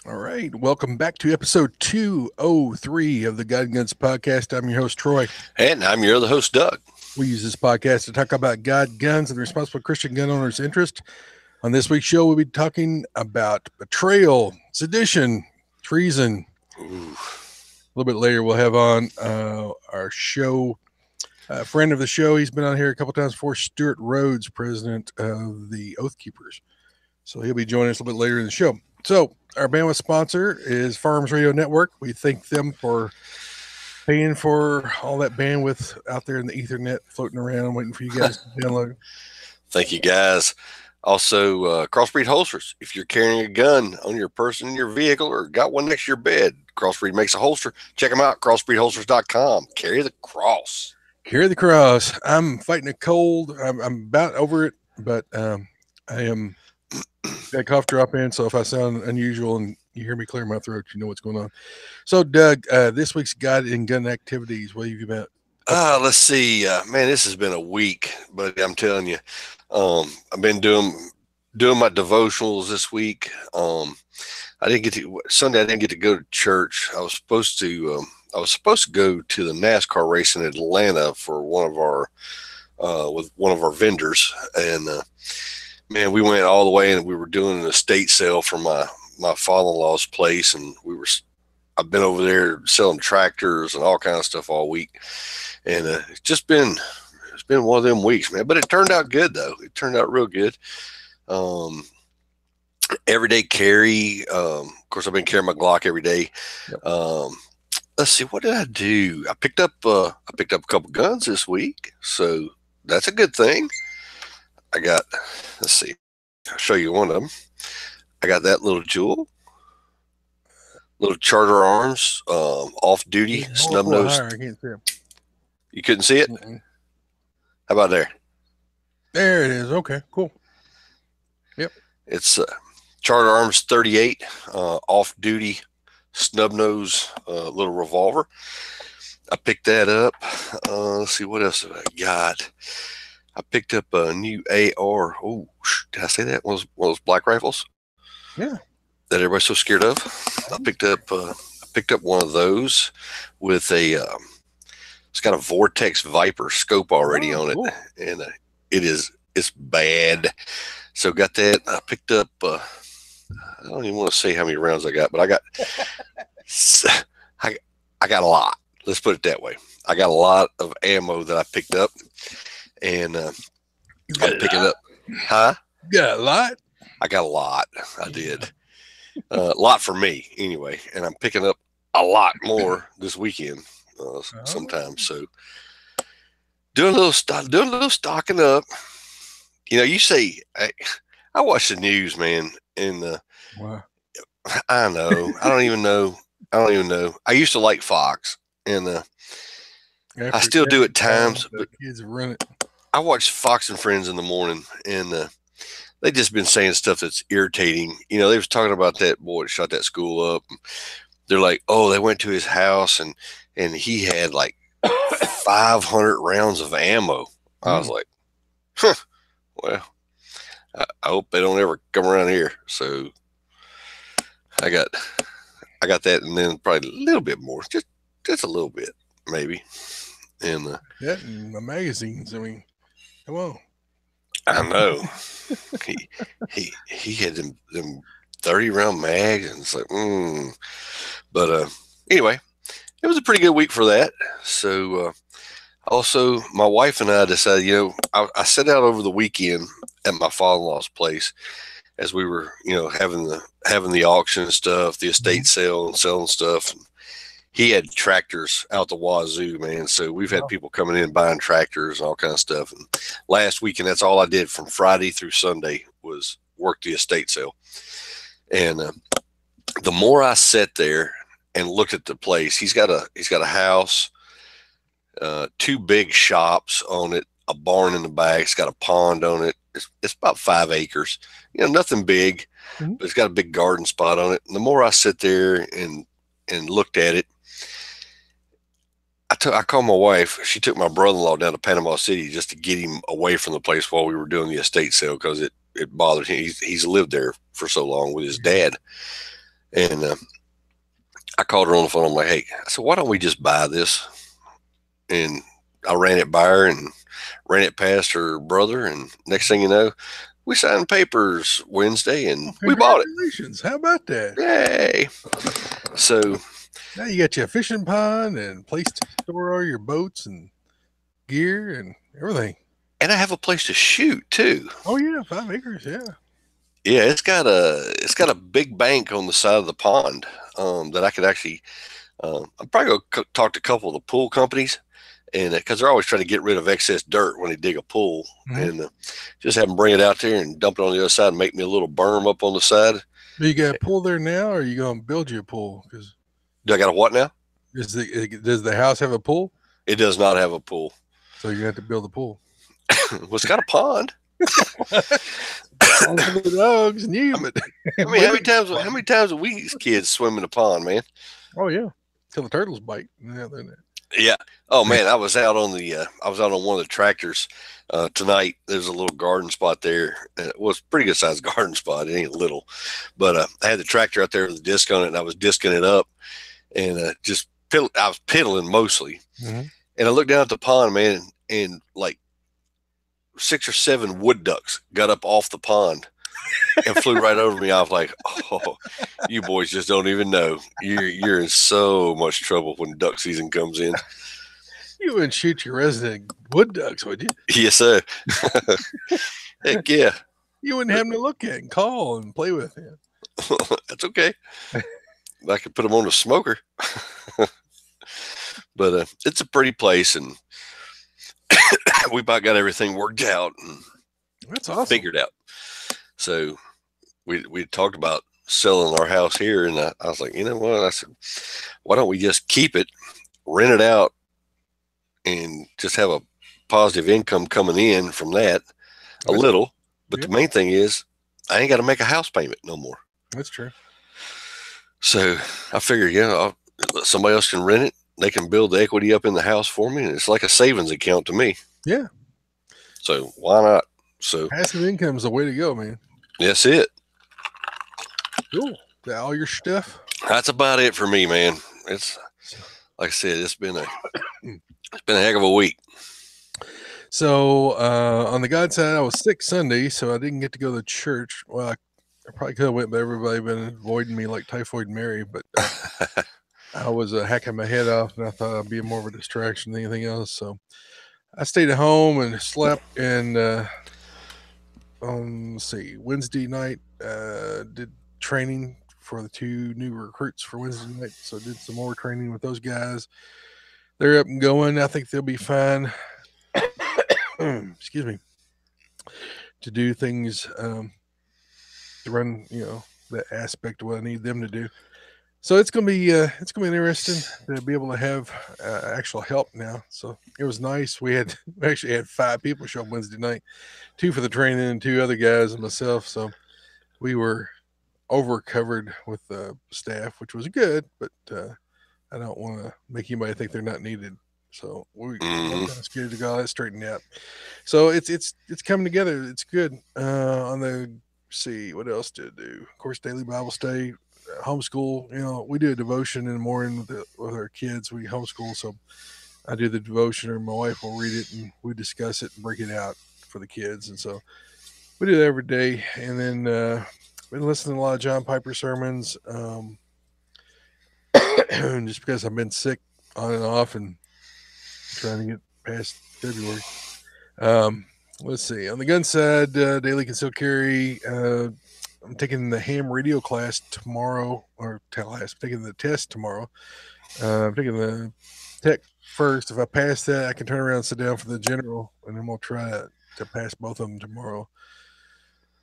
All right. Welcome back to episode 203 of the God and Guns podcast. I'm your host, Troy. And I'm your other host, Doug. We use this podcast to talk about God, guns, and the responsible Christian gun owners' interest. On this week's show, we'll be talking about betrayal, sedition, treason. Ooh. A little bit later, we'll have on our show, a friend of the show. He's been on here a couple times before, Stewart Rhodes, president of the Oathkeepers. So he'll be joining us a little bit later in the show. So our bandwidth sponsor is Farms Radio Network. We thank them for paying for all that bandwidth out there in the Ethernet floating around, waiting for you guys to download. Thank you, guys. Also, Crossbreed holsters. If you're carrying a gun on your person in your vehicle or got one next to your bed, Crossbreed makes a holster. Check them out, crossbreedholsters.com. Carry the cross. Carry the cross. I'm fighting a cold. I'm about over it, but I am got a cough drop in. So if I sound unusual and you hear me clear my throat, you know what's going on. So, Doug, this week's God and Gun activities. What have you been? Let's see. Man, this has been a week, but I'm telling you, I've been doing my devotionals this week. I didn't get to Sunday. I didn't get to go to church. I was supposed to go to the NASCAR race in Atlanta for one of our with one of our vendors, and man, we went all the way, and we were doing an estate sale for my father-in-law's place, and I've been over there selling tractors and all kinds of stuff all week, and it's been one of them weeks, man. But it turned out good, though. It turned out real good. Everyday carry. Of course, I've been carrying my Glock every day. Yep. Let's see, what did I do? I picked up a couple guns this week, so that's a good thing. Let's see, I'll show you one of them. I got that little jewel, little Charter Arms, off-duty snub nose. I can't see it. You couldn't see it? Mm-mm. How about there? There it is. Okay, cool. Yep. It's Charter Arms 38, off-duty snub nose, little revolver. I picked that up. Let's see, what else have I got? I picked up a new AR. Oh, did I say that? One of those black rifles? Yeah. That everybody's so scared of. I picked up one of those with it's got a Vortex Viper scope already on it, cool. And it's bad. So got that. I picked up. I don't even want to say how many rounds I got, but I got a lot. Let's put it that way. I got a lot of ammo that I picked up, and I'm picking up. Huh? You got a lot? I got a lot. I did. A lot for me, anyway. And I'm picking up a lot more this weekend sometimes. So doing a little stocking up. You know, you say, I watch the news, man, and wow. I know. I don't even know. I used to like Fox, and I still do at times. But kids run it. I watch Fox and Friends in the morning, and they just been saying stuff that's irritating. You know, they was talking about that boy that shot that school up. They're like, oh, they went to his house, and he had like 500 rounds of ammo. I was like, huh, well, I hope they don't ever come around here. So I got that, and then probably a little bit more, just a little bit, maybe. And that and the magazines. I mean, come on. I know. he had them 30-round mags, and it's like, But anyway, it was a pretty good week for that. So also, my wife and I decided, you know, I set out over the weekend at my father-in-law's place as we were, you know, having the auction and stuff, the estate sale and selling stuff. And he had tractors out the wazoo, man. So we've had people coming in buying tractors and all kinds of stuff. And last weekend, that's all I did from Friday through Sunday was work the estate sale. And the more I sat there and looked at the place, he's got a house, 2 big shops on it, a barn in the back. It's got a pond on it. It's about 5 acres. You know, nothing big, but it's got a big garden spot on it. And the more I sit there and looked at it, I called my wife. She took my brother-in-law down to Panama City just to get him away from the place while we were doing the estate sale because it bothered him. He's lived there for so long with his dad. And I called her on the phone. I'm like, hey, I said, why don't we just buy this? And I ran it by her and ran it past her brother. And next thing you know, we signed papers Wednesday and we bought it. Congratulations. How about that? Yay. So Now you got your fishing pond and place to store all your boats and gear and everything. and I have a place to shoot too. Oh yeah, 5 acres. Yeah. Yeah, it's got a big bank on the side of the pond that I could actually. I'm probably gonna talk to a couple of the pool companies, and because they're always trying to get rid of excess dirt when they dig a pool, and just have them bring it out there and dump it on the other side and make me a little berm up on the side. Do you got a pool there now, or are you going to build you a pool? Because Do I got a what now? does the house have a pool? It does not have a pool. So you have to build a pool. Well, it's got a pond. The dogs and you. I mean, how many times a week kids swim in the pond, man? Oh yeah, till the turtles bite. Yeah. Oh man, I was out on one of the tractors tonight. There's a little garden spot there. It was a pretty good sized garden spot. It ain't little, but I had the tractor out there with a disc on it, and I was discing it up, and I was piddling mostly, and I looked down at the pond, man, and like 6 or 7 wood ducks got up off the pond and flew right over me. I was like, "Oh, you boys just don't even know. You're in so much trouble when duck season comes in." You wouldn't shoot your resident wood ducks, would you? Yes, sir. Heck yeah. You wouldn't have them to look at and call and play with. Yeah. That's okay. I could put them on a smoker. But it's a pretty place, and we about got everything worked out and that's awesome. Figured out. So we talked about selling our house here, and I was like, you know what? I said, why don't we just keep it, rent it out, and just have a positive income coming in from that a little. But the main thing is I ain't got to make a house payment no more. That's true. So I figured, somebody else can rent it. They can build the equity up in the house for me, and it's like a savings account to me. Yeah. So why not? So passive income is the way to go, man. That's it. Cool. Is that all your stuff? That's about it for me, man. It's like I said, it's been a heck of a week. So on the God side, I was sick Sunday, so I didn't get to go to church. Well, I probably could have went, but everybody been avoiding me like Typhoid Mary. But I was hacking my head off, and I thought I'd be more of a distraction than anything else. So I stayed at home and slept. And let's see, Wednesday night did training for the 2 new recruits for Wednesday night. So I did some more training with those guys. They're up and going. I think they'll be fine. Excuse me. To do things, to run, that aspect of what I need them to do. So it's gonna be interesting to be able to have actual help now. So it was nice. We actually had 5 people show up Wednesday night, 2 for the training and 2 other guys and myself. So we were over covered with staff, which was good, but I don't want to make anybody think they're not needed. So we're kind of scared to go that straightened out. So it's coming together. It's good. On the see what else to do. Of course, daily Bible study, homeschool. We do a devotion in the morning with our kids. We homeschool, so I do the devotion, or my wife will read it, and we discuss it and break it out for the kids. And so we do that every day. And then been listening to a lot of John Piper sermons, just because I've been sick on and off and trying to get past February. Let's see. On the gun side, daily concealed carry. I'm taking the ham radio class tomorrow, or I'm taking the test tomorrow. I'm taking the tech first. If I pass that, I can turn around and sit down for the general, and then we'll try to pass both of them tomorrow.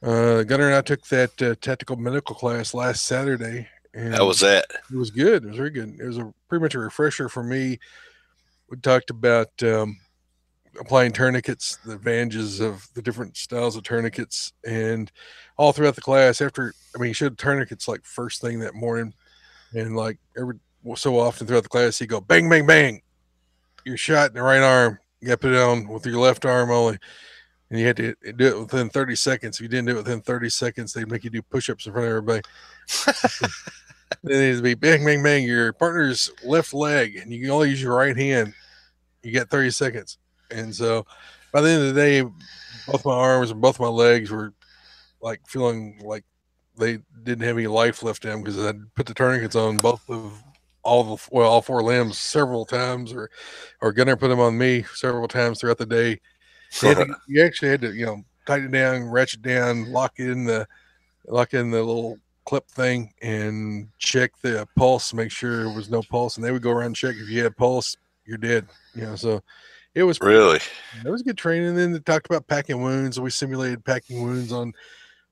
Gunner and I took that tactical medical class last Saturday. And how was that? It was good. It was very good. It was pretty much a refresher for me. We talked about applying tourniquets, the advantages of the different styles of tourniquets, and all throughout the class. He showed tourniquets like first thing that morning, and like every so often throughout the class, he'd go bang, bang, bang. You're shot in the right arm. You got to put it on with your left arm only, and you had to do it within 30 seconds. If you didn't do it within 30 seconds, they'd make you do push-ups in front of everybody. It needs to be bang, bang, bang. Your partner's left leg, and you can only use your right hand. You get 30 seconds. And so by the end of the day, both my arms and both my legs were like feeling like they didn't have any life left in them because I put the tourniquets on both of all four limbs several times, or Gunner put them on me several times throughout the day. You actually had to, tighten it down, ratchet down, lock in the little clip thing and check the pulse, make sure there was no pulse. And they would go around and check if you had pulse, you're dead. So it was Really? it was good training. And then they talked about packing wounds. We simulated packing wounds on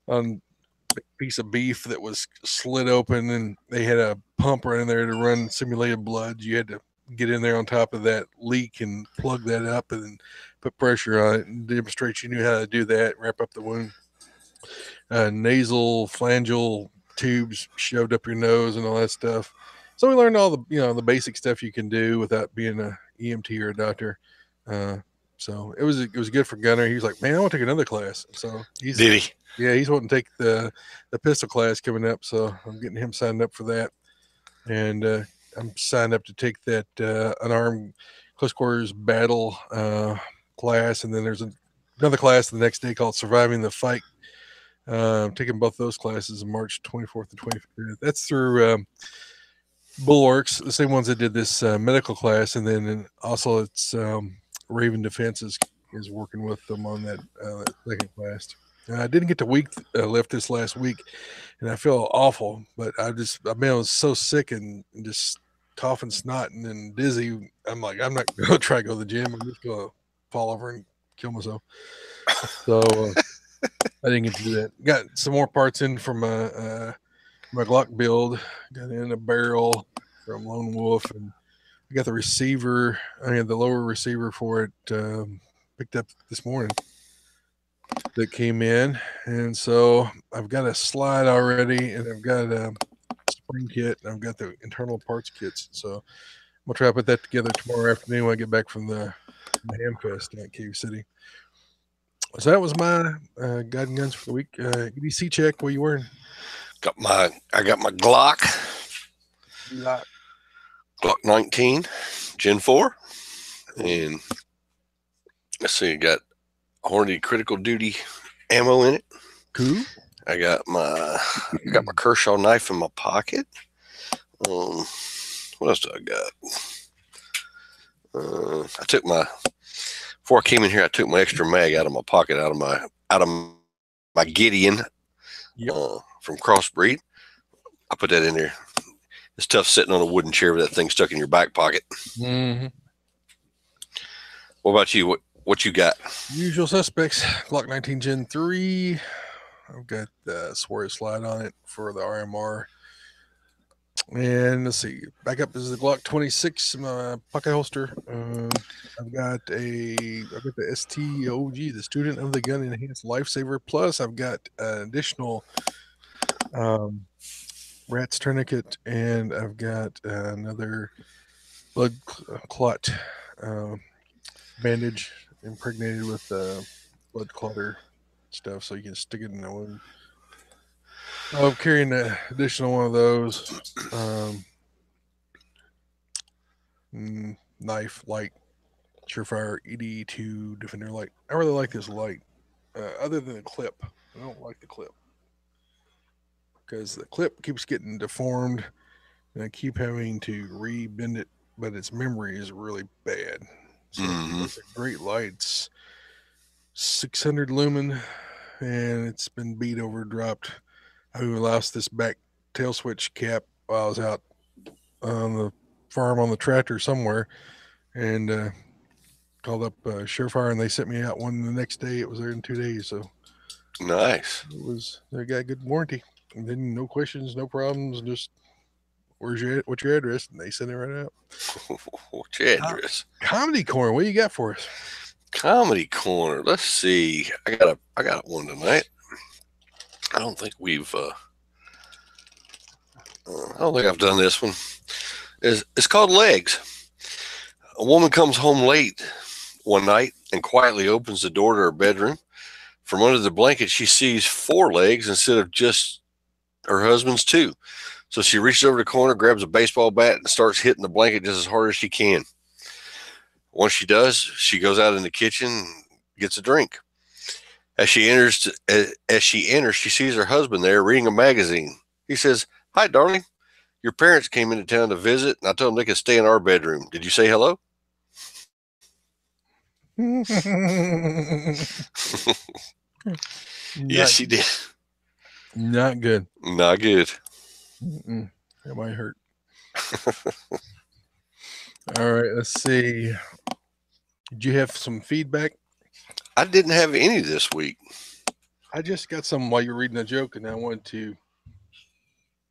a piece of beef that was slit open, and they had a pump right in there to run simulated blood. You had to get in there on top of that leak and plug that up and then put pressure on it and demonstrate you knew how to do that, wrap up the wound. Nasal phalangeal tubes shoved up your nose and all that stuff. So we learned all the the basic stuff you can do without being a EMT or a doctor. Uh, so it was good for Gunner. He was like, "Man, I want to take another class." So Did he? he's wanting to take the pistol class coming up. So I'm getting him signed up for that, and I'm signed up to take that unarmed close quarters battle class, and then there's another class the next day called Surviving the Fight. I'm taking both those classes on March 24th and 25th. That's through Bulwarks, the same ones that did this medical class, and then also it's Raven Defense is working with them on that second class. I didn't get to week lift this last week, and I feel awful. But I was so sick and just coughing, snotting, and dizzy. I'm like, I'm not going to try to go to the gym. I'm just going to fall over and kill myself. So I didn't get to do that. Got some more parts in from my Glock build. Got in a barrel from Lone Wolf, and I got the receiver. I had the lower receiver for it picked up this morning that came in, and so I've got a slide already, and I've got a spring kit, and I've got the internal parts kits. So I'm gonna try to put that together tomorrow afternoon when I get back from the Hamfest at Cave City. So that was my guide and guns for the week. EDC check. What you wearing? I got my Glock Glock 19 Gen 4, and let's see, I got Hornady critical duty ammo in it. Cool. I got my Kershaw knife in my pocket. What else do I got? Before I came in here, I took my extra mag out of my pocket, out of my Gideon from Crossbreed. I put that in there. It's tough sitting on a wooden chair with that thing stuck in your back pocket. Mm-hmm. What about you? What you got? Usual suspects. Glock 19 Gen 3. I've got the Swear slide on it for the RMR. And let's see. Back up is the Glock 26 pocket holster. I've got the STOG, the Student of the Gun Enhanced Lifesaver. Plus, I've got an additional Rat's tourniquet, and I've got another blood clot bandage impregnated with blood clotter stuff, so you can stick it in the wound. I'm carrying an additional one of those. Knife light, Surefire ED2 Defender light. I really like this light. Other than the clip, I don't like the clip because the clip keeps getting deformed, and I keep having to re-bend it. But its memory is really bad. So it's a great light. It's 600 lumen, and it's been beat over, dropped. I even lost this back tail switch cap while I was out on the farm on the tractor somewhere, and called up Surefire, and they sent me out one the next day. It was there in 2 days, so nice. They got a good warranty, and then no questions, no problems, just what's your address, and they sent it right out. What's your address? Comedy Corner, what you got for us? Comedy Corner. Let's see. I got one tonight. I don't think I've done this one. It's called Legs. A woman comes home late one night and quietly opens the door to her bedroom. From under the blanket, she sees 4 legs instead of just her husband's too. So she reaches over the corner, grabs a baseball bat, and starts hitting the blanket just as hard as she can. Once she does, she goes out in the kitchen, gets a drink. As she enters, she sees her husband there reading a magazine. He says, "Hi, darling. Your parents came into town to visit, and I told them they could stay in our bedroom. Did you say hello?" Yes, she did. Not good. Not good. That might hurt. All right, let's see. Did you have some feedback? I didn't have any this week. I just got some while you were reading a joke, and I wanted to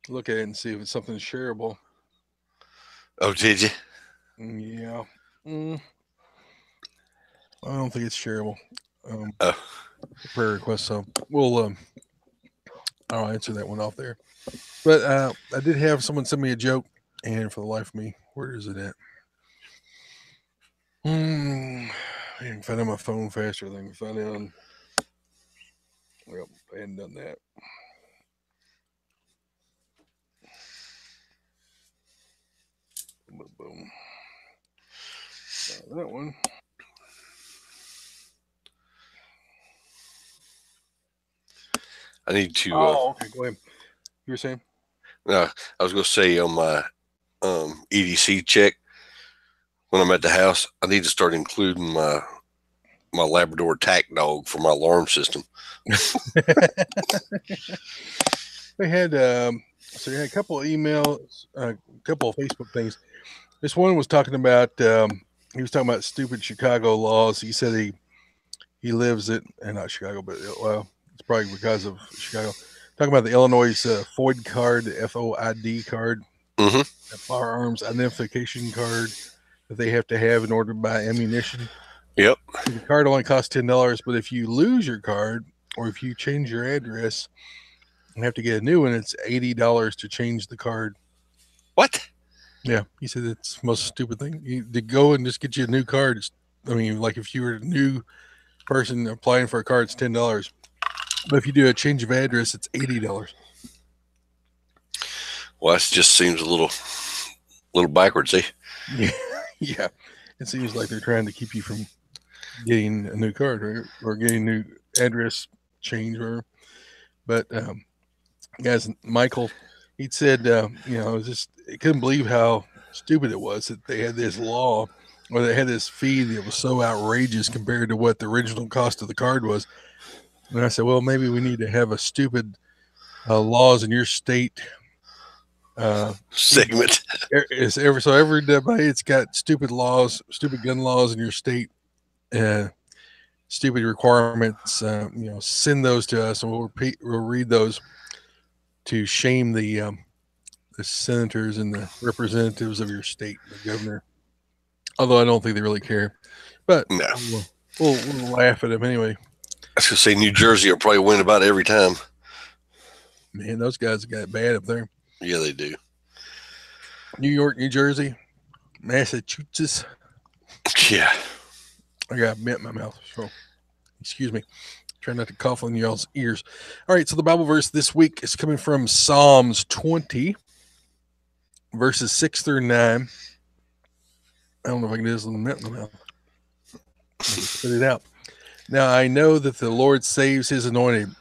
look at it and see if it's something shareable. Oh, did you? Yeah. I don't think it's shareable. Prayer request, so I'll answer that one off there. But I did have someone send me a joke, and for the life of me, where is it at? I can find it on my phone faster than I can find it on. Well, I hadn't done that. Boom. That one. I need to. Okay, go ahead. You were saying? I was going to say on my EDC check when I'm at the house, I need to start including my Labrador attack dog for my alarm system. They had so you had a couple of emails, a couple of Facebook things. This one was talking about he was talking about stupid Chicago laws. He said he lives it, and not Chicago, but well, it's probably because of Chicago. Talking about the Illinois FOID card, the FOID card, Mm-hmm. the firearms identification card that they have to have in order to buy ammunition. Yep. The card only costs $10, but if you lose your card or if you change your address and have to get a new one, it's $80 to change the card. What? Yeah, he said it's the most stupid thing. To go and just get you a new card. I mean, like if you were a new person applying for a card, it's $10. But if you do a change of address, it's $80. Well, that just seems a little backwards, eh? Yeah, yeah. It seems like they're trying to keep you from getting a new card, right? Or getting a new address change, or. But guys, Michael, he said, he couldn't believe how stupid it was that they had this law or they had this fee that was so outrageous compared to what the original cost of the card was. And I said, well, maybe we need to have a stupid laws in your state segment. So everybody, it's got stupid laws, stupid gun laws in your state, stupid requirements. Send those to us, and we'll read those to shame the senators and the representatives of your state, the governor. Although I don't think they really care, but no, we'll laugh at them anyway. I was gonna say New Jersey will probably win about every time. Man, those guys got it bad up there. Yeah, they do. New York, New Jersey, Massachusetts. Yeah. I got a bit in my mouth, so excuse me. Try not to cough on y'all's ears. All right, so the Bible verse this week is coming from Psalms 20, verses 6 through 9. I don't know if I can do this with a mint in my mouth. Spit it out. Now I know that the Lord saves his anointed.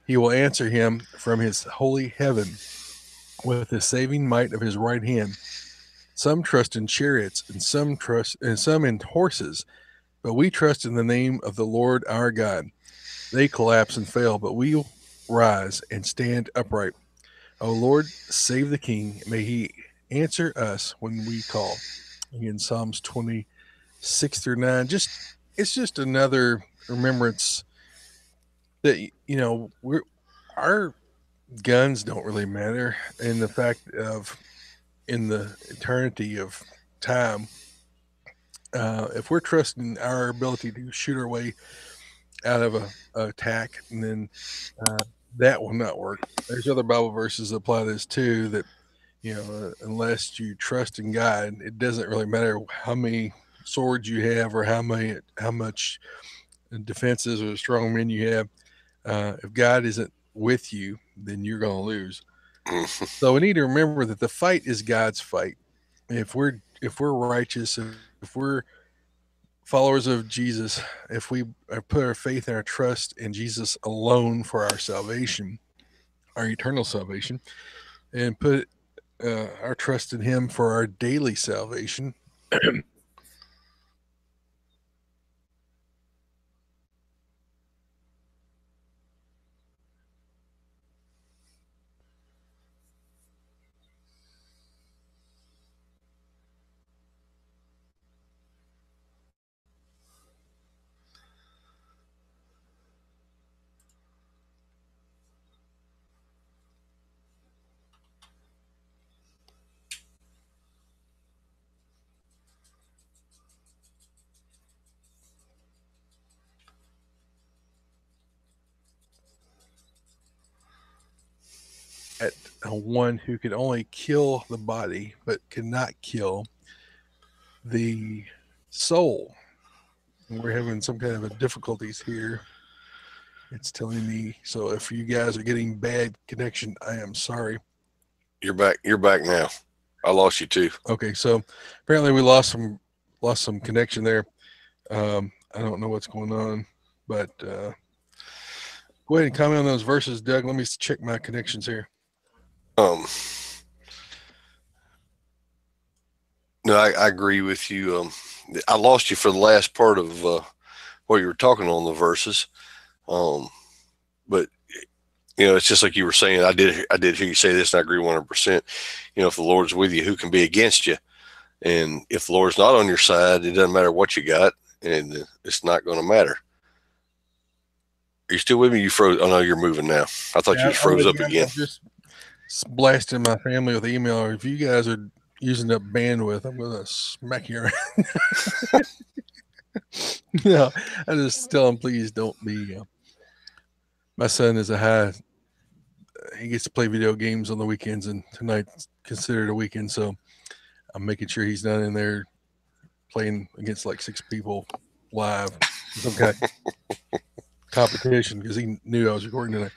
He will answer him from his holy heaven with the saving might of his right hand. Some trust in chariots, and some in horses, but we trust in the name of the Lord our God. They collapse and fail, but we will rise and stand upright. O Lord, save the king. May he answer us when we call. Again, Psalms 26 through 9. It's just another remembrance that our guns don't really matter in the fact of in the eternity of time. If we're trusting our ability to shoot our way out of a attack, and then that will not work. There's other Bible verses that apply this too. That unless you trust in God, it doesn't really matter how many swords you have or how much defenses or strong men you have. If God isn't with you, then you're going to lose. So we need to remember that the fight is God's fight. If we're righteous, if we're followers of Jesus, if we put our faith and our trust in Jesus alone for our salvation, our eternal salvation, and put our trust in Him for our daily salvation, at one who could only kill the body but cannot kill the soul. And we're having some kind of a difficulties here. It's telling me, so if you guys are getting bad connection, I am sorry. You're back. You're back now. I lost you too. Okay, so apparently we lost some connection there. I don't know what's going on, but go ahead and comment on those verses, Doug. Let me check my connections here. No, I agree with you. I lost you for the last part of what you were talking on the verses. But it's just like you were saying. I did hear you say this, and I agree 100%. If the Lord's with you, who can be against you? And if the Lord's not on your side, it doesn't matter what you got, and it's not going to matter. Are you still with me? You froze. Oh no, you're moving now. I thought you just froze up again. I'm just blasting my family with email. If you guys are using up bandwidth, I'm going to smack you around. No, I just tell them, please don't be. My son is he gets to play video games on the weekends, and tonight's considered a weekend, so I'm making sure he's not in there playing against like 6 people live, some kind of competition, because he knew I was recording tonight.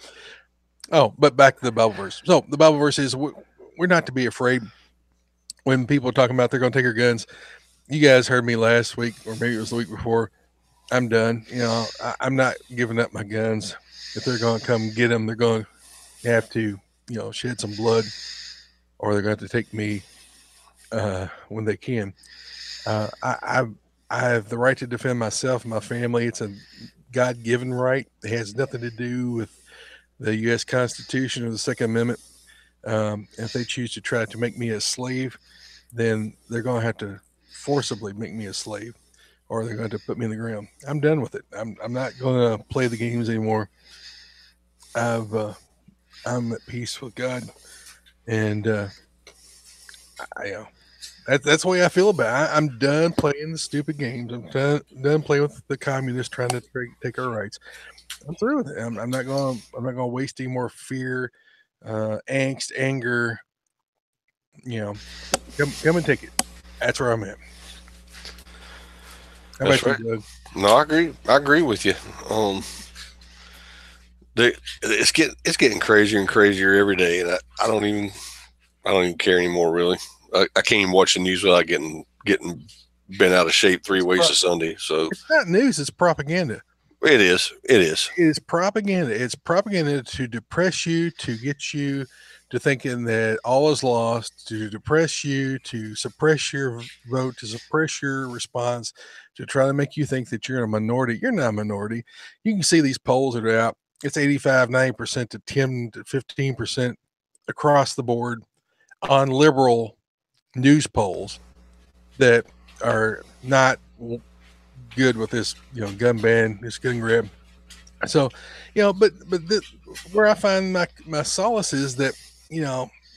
Oh, but back to the Bible verse. So the Bible verse is we're not to be afraid when people are talking about they're going to take our guns. You guys heard me last week, or maybe it was the week before. I'm done. I'm not giving up my guns. If they're going to come get them, they're going to have to, shed some blood, or they're going to have to take me when they can. I have the right to defend myself and my family. It's a God-given right. It has nothing to do with the U.S. Constitution or the Second Amendment. If they choose to try to make me a slave, then they're going to have to forcibly make me a slave, or they're going to put me in the ground. I'm done with it. I'm not going to play the games anymore. I'm at peace with God, and that's the way I feel about it. I'm done playing the stupid games. I'm done playing with the communists trying to take our rights. I'm through with it. I'm not going to waste any more fear, angst, anger. Come and take it. That's where I'm at. How That's about right. you, Doug? No, I agree with you. It's getting crazier and crazier every day, and I don't even care anymore. Really, I can't even watch the news without getting bent out of shape 3 ways a Sunday. So it's not news; it's propaganda. It is. It is. It is propaganda. It's propaganda to depress you, to get you to thinking that all is lost, to depress you, to suppress your vote, to suppress your response, to try to make you think that you're in a minority. You're not a minority. You can see these polls that are out. It's 85, 90% to 10 to 15% across the board on liberal news polls that are not good with this, gun ban, this gun grab. So, but where I find my solace is that,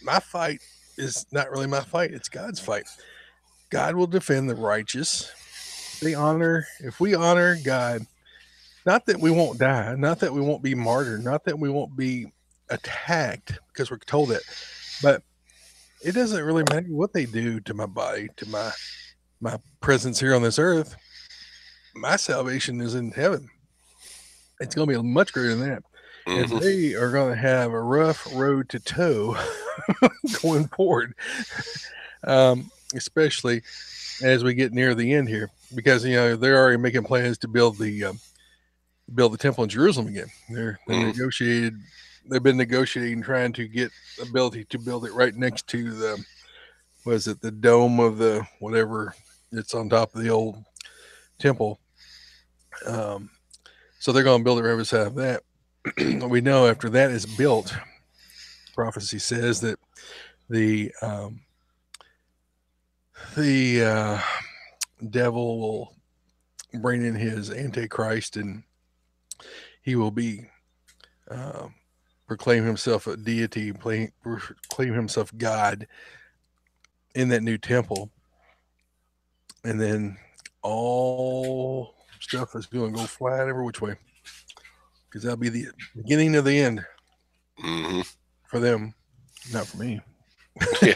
my fight is not really my fight. It's God's fight. God will defend the righteous. If we honor God, not that we won't die, not that we won't be martyred, not that we won't be attacked because we're told that, but it doesn't really matter what they do to my body, to my presence here on this earth. My salvation is in heaven. It's going to be much greater than that. Mm-hmm. And they are going to have a rough road to toe going forward, especially as we get near the end here, because they're already making plans to build the temple in Jerusalem again. They're Mm. negotiated. They've been negotiating, trying to get ability to build it right next to the was it the dome of the whatever it's on top of the old temple. Um, so they're going to build it right beside that. We know after that is built, prophecy says that the um, the devil will bring in his antichrist, and he will be um, proclaim himself a deity, proclaim himself God in that new temple, and then all stuff is going to go flat every which way because that'll be the beginning of the end Hmm. for them, not for me. Yeah,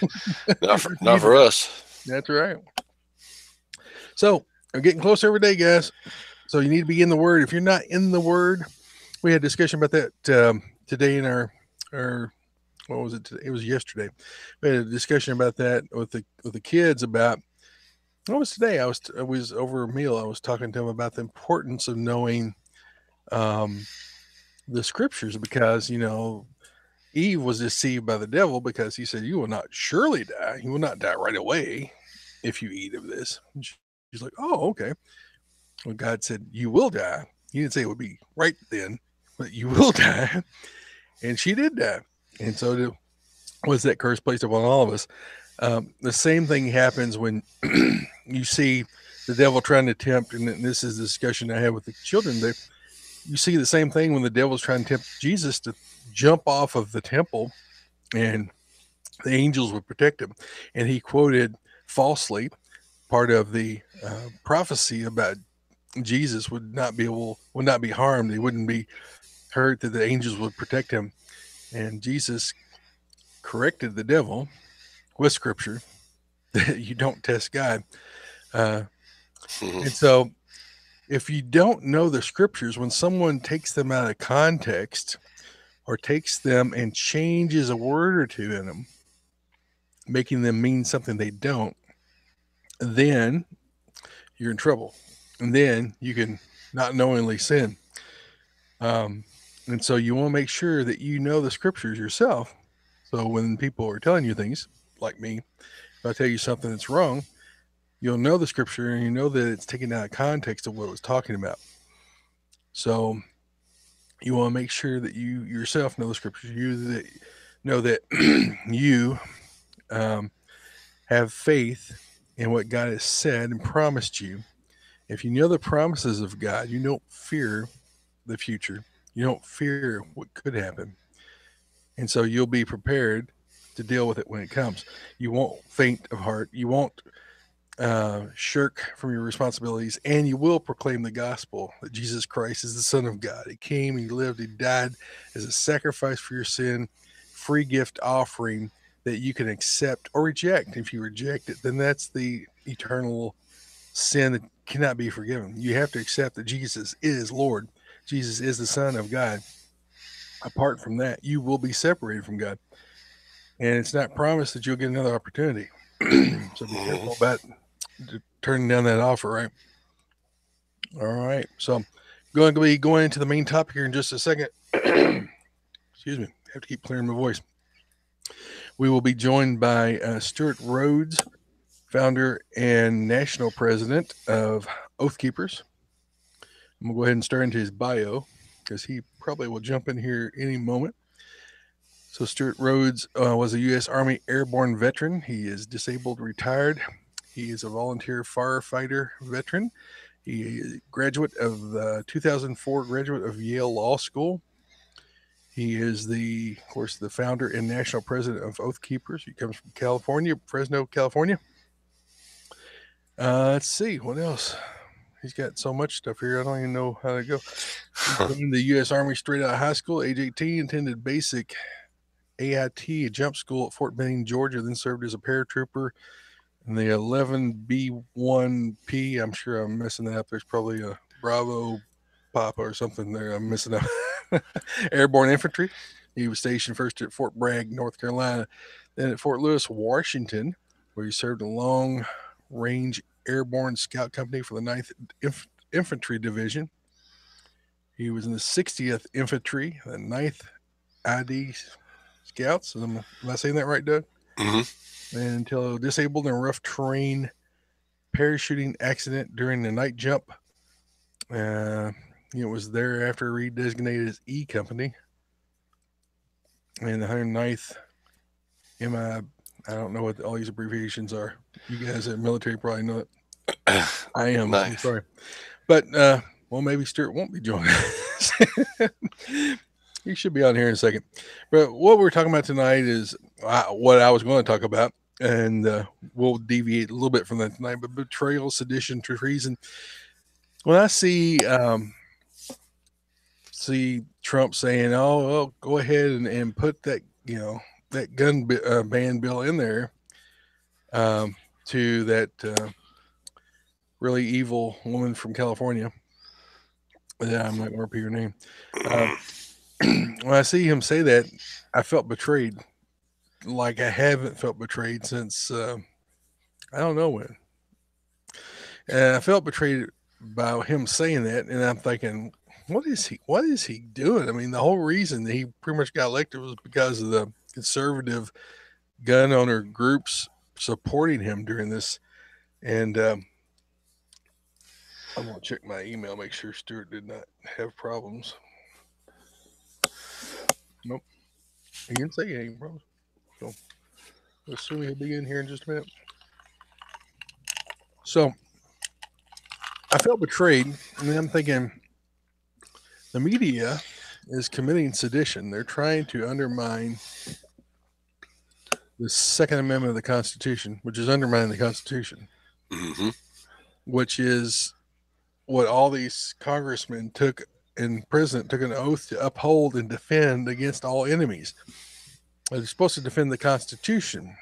not for us. That's right. So I'm getting closer every day, guys. So you need to be in the Word. If you're not in the Word, we had a discussion about that today in our what was it today? It was yesterday. We had a discussion about that with the kids about what was today. I was over a meal. I was talking to them about the importance of knowing um, the scriptures because Eve was deceived by the devil because he said, "You will not surely die. You will not die right away if you eat of this." And she's like, "Oh, okay." Well, God said, "You will die." He didn't say it would be right then, but you will die, and she did die. And so was that curse placed upon all of us. The same thing happens when you see the devil trying to tempt, and this is the discussion I had with the children. You see the same thing when the devil's trying to tempt Jesus to jump off of the temple, and the angels would protect him. And he quoted falsely part of the prophecy about Jesus would not be harmed. He wouldn't be hurt. That the angels would protect him. And Jesus corrected the devil with scripture that you don't test God. Uh, and Hmm. so, if you don't know the scriptures, when someone takes them out of context or takes them and changes a word or two in them, making them mean something they don't, then you're in trouble. And then you can not knowingly sin. Um, and so, you want to make sure that you know the scriptures yourself. So, when people are telling you things, like me, if I tell you something that's wrong, you'll know the scripture and you know that it's taken out of context of what it was talking about. So you want to make sure that you yourself know the scriptures. You that know that you um, have faith in what God has said and promised you. If you know the promises of God, you don't fear the future. You don't fear what could happen, and so you'll be prepared to deal with it when it comes. You won't faint of heart. You won't shirk from your responsibilities, and you will proclaim the gospel that Jesus Christ is the Son of God. He came, He lived, He died as a sacrifice for your sin, free gift offering that you can accept or reject. If you reject it, then that's the eternal sin that cannot be forgiven. You have to accept that Jesus is Lord, Jesus is the Son of God. Apart from that, you will be separated from God. And it's not promised that you'll get another opportunity. So be Hmm. careful about turning down that offer, right? All right. So going to be going into the main topic here in just a second. Excuse me. I have to keep clearing my voice. We will be joined by Stewart Rhodes, founder and national president of Oathkeepers. I'm going to go ahead and start into his bio because he probably will jump in here any moment. So Stewart Rhodes was a U.S. Army airborne veteran. He is disabled, retired. He is a volunteer firefighter veteran. He is a graduate of the 2004 graduate of Yale Law School. He is of course, the founder and national president of Oathkeepers. He comes from California, Fresno, California. Let's see what else. He's got so much stuff here. I don't even know how to go. He joined the U.S. Army straight out of high school, age 18. Attended basic AIT jump school at Fort Benning, Georgia. Then served as a paratrooper in the 11B1P. I'm sure I'm messing that up. There's probably a Bravo Papa or something there. I'm missing out. Airborne infantry. He was stationed first at Fort Bragg, North Carolina, then at Fort Lewis, Washington, where he served in long range airborne scout company for the 9th Infantry Division. He was in the 60th Infantry, the 9th ID Scouts. Am I saying that right, Doug? Mm-hmm. And until disabled in a rough terrain parachuting accident during the night jump. It was thereafter redesignated as E Company. And the 109th MI, I don't know what all these abbreviations are. You guys in the military probably know it. I am. Nice. I'm sorry. But, well, maybe Stewart won't be joining us. He should be on here in a second. But what we're talking about tonight is what I was going to talk about. And we'll deviate a little bit from that tonight. But betrayal, sedition, treason. When I see Trump saying, "Oh, well, go ahead and put that that gun ban bill in there," to that really evil woman from California. Yeah, I'm not going to repeat her name. When I see him say that, I felt betrayed. Like I haven't felt betrayed since I don't know when. And I felt betrayed by him saying that, and I'm thinking, what is he doing? I mean, the whole reason that he pretty much got elected was because of the conservative gun owner groups supporting him during this. And I'm going to check my email, make sure Stewart did not have problems. Nope. He didn't say any problems. So assume he'll be in here in just a minute. So I felt betrayed, and then I'm thinking the media is committing sedition. They're trying to undermine the Second Amendment of the Constitution, which is undermining the Constitution, Mm-hmm. which is what all these congressmen took and president took an oath to uphold and defend against all enemies. They're supposed to defend the Constitution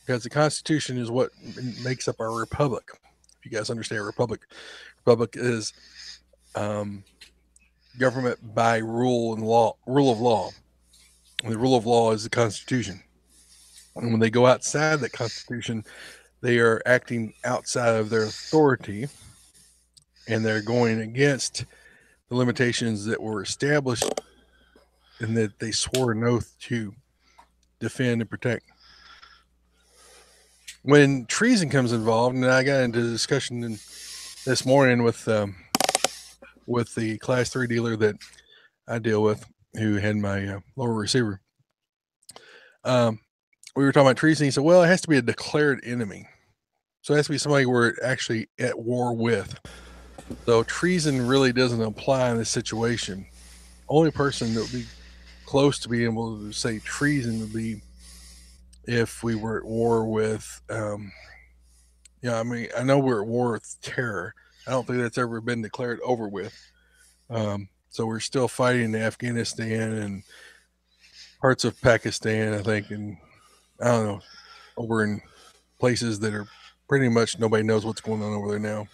because the Constitution is what makes up our republic. If you guys understand republic is government by rule of law. And the rule of law is the Constitution. And when they go outside that Constitution, they are acting outside of their authority, and they're going against the limitations that were established and that they swore an oath to defend and protect. When treason comes involved, and I got into a discussion this morning with the Class 3 dealer that I deal with, who had my lower receiver. We were talking about treason. He said, well, it has to be a declared enemy. So it has to be somebody we're actually at war with. So treason really doesn't apply in this situation. Only person that would be close to being able to say treason would be if we were at war with, I mean, I know we're at war with terror. I don't think that's ever been declared over with. So we're still fighting in Afghanistan and parts of Pakistan, I think, and I don't know, over in places that are pretty much nobody knows what's going on over there now.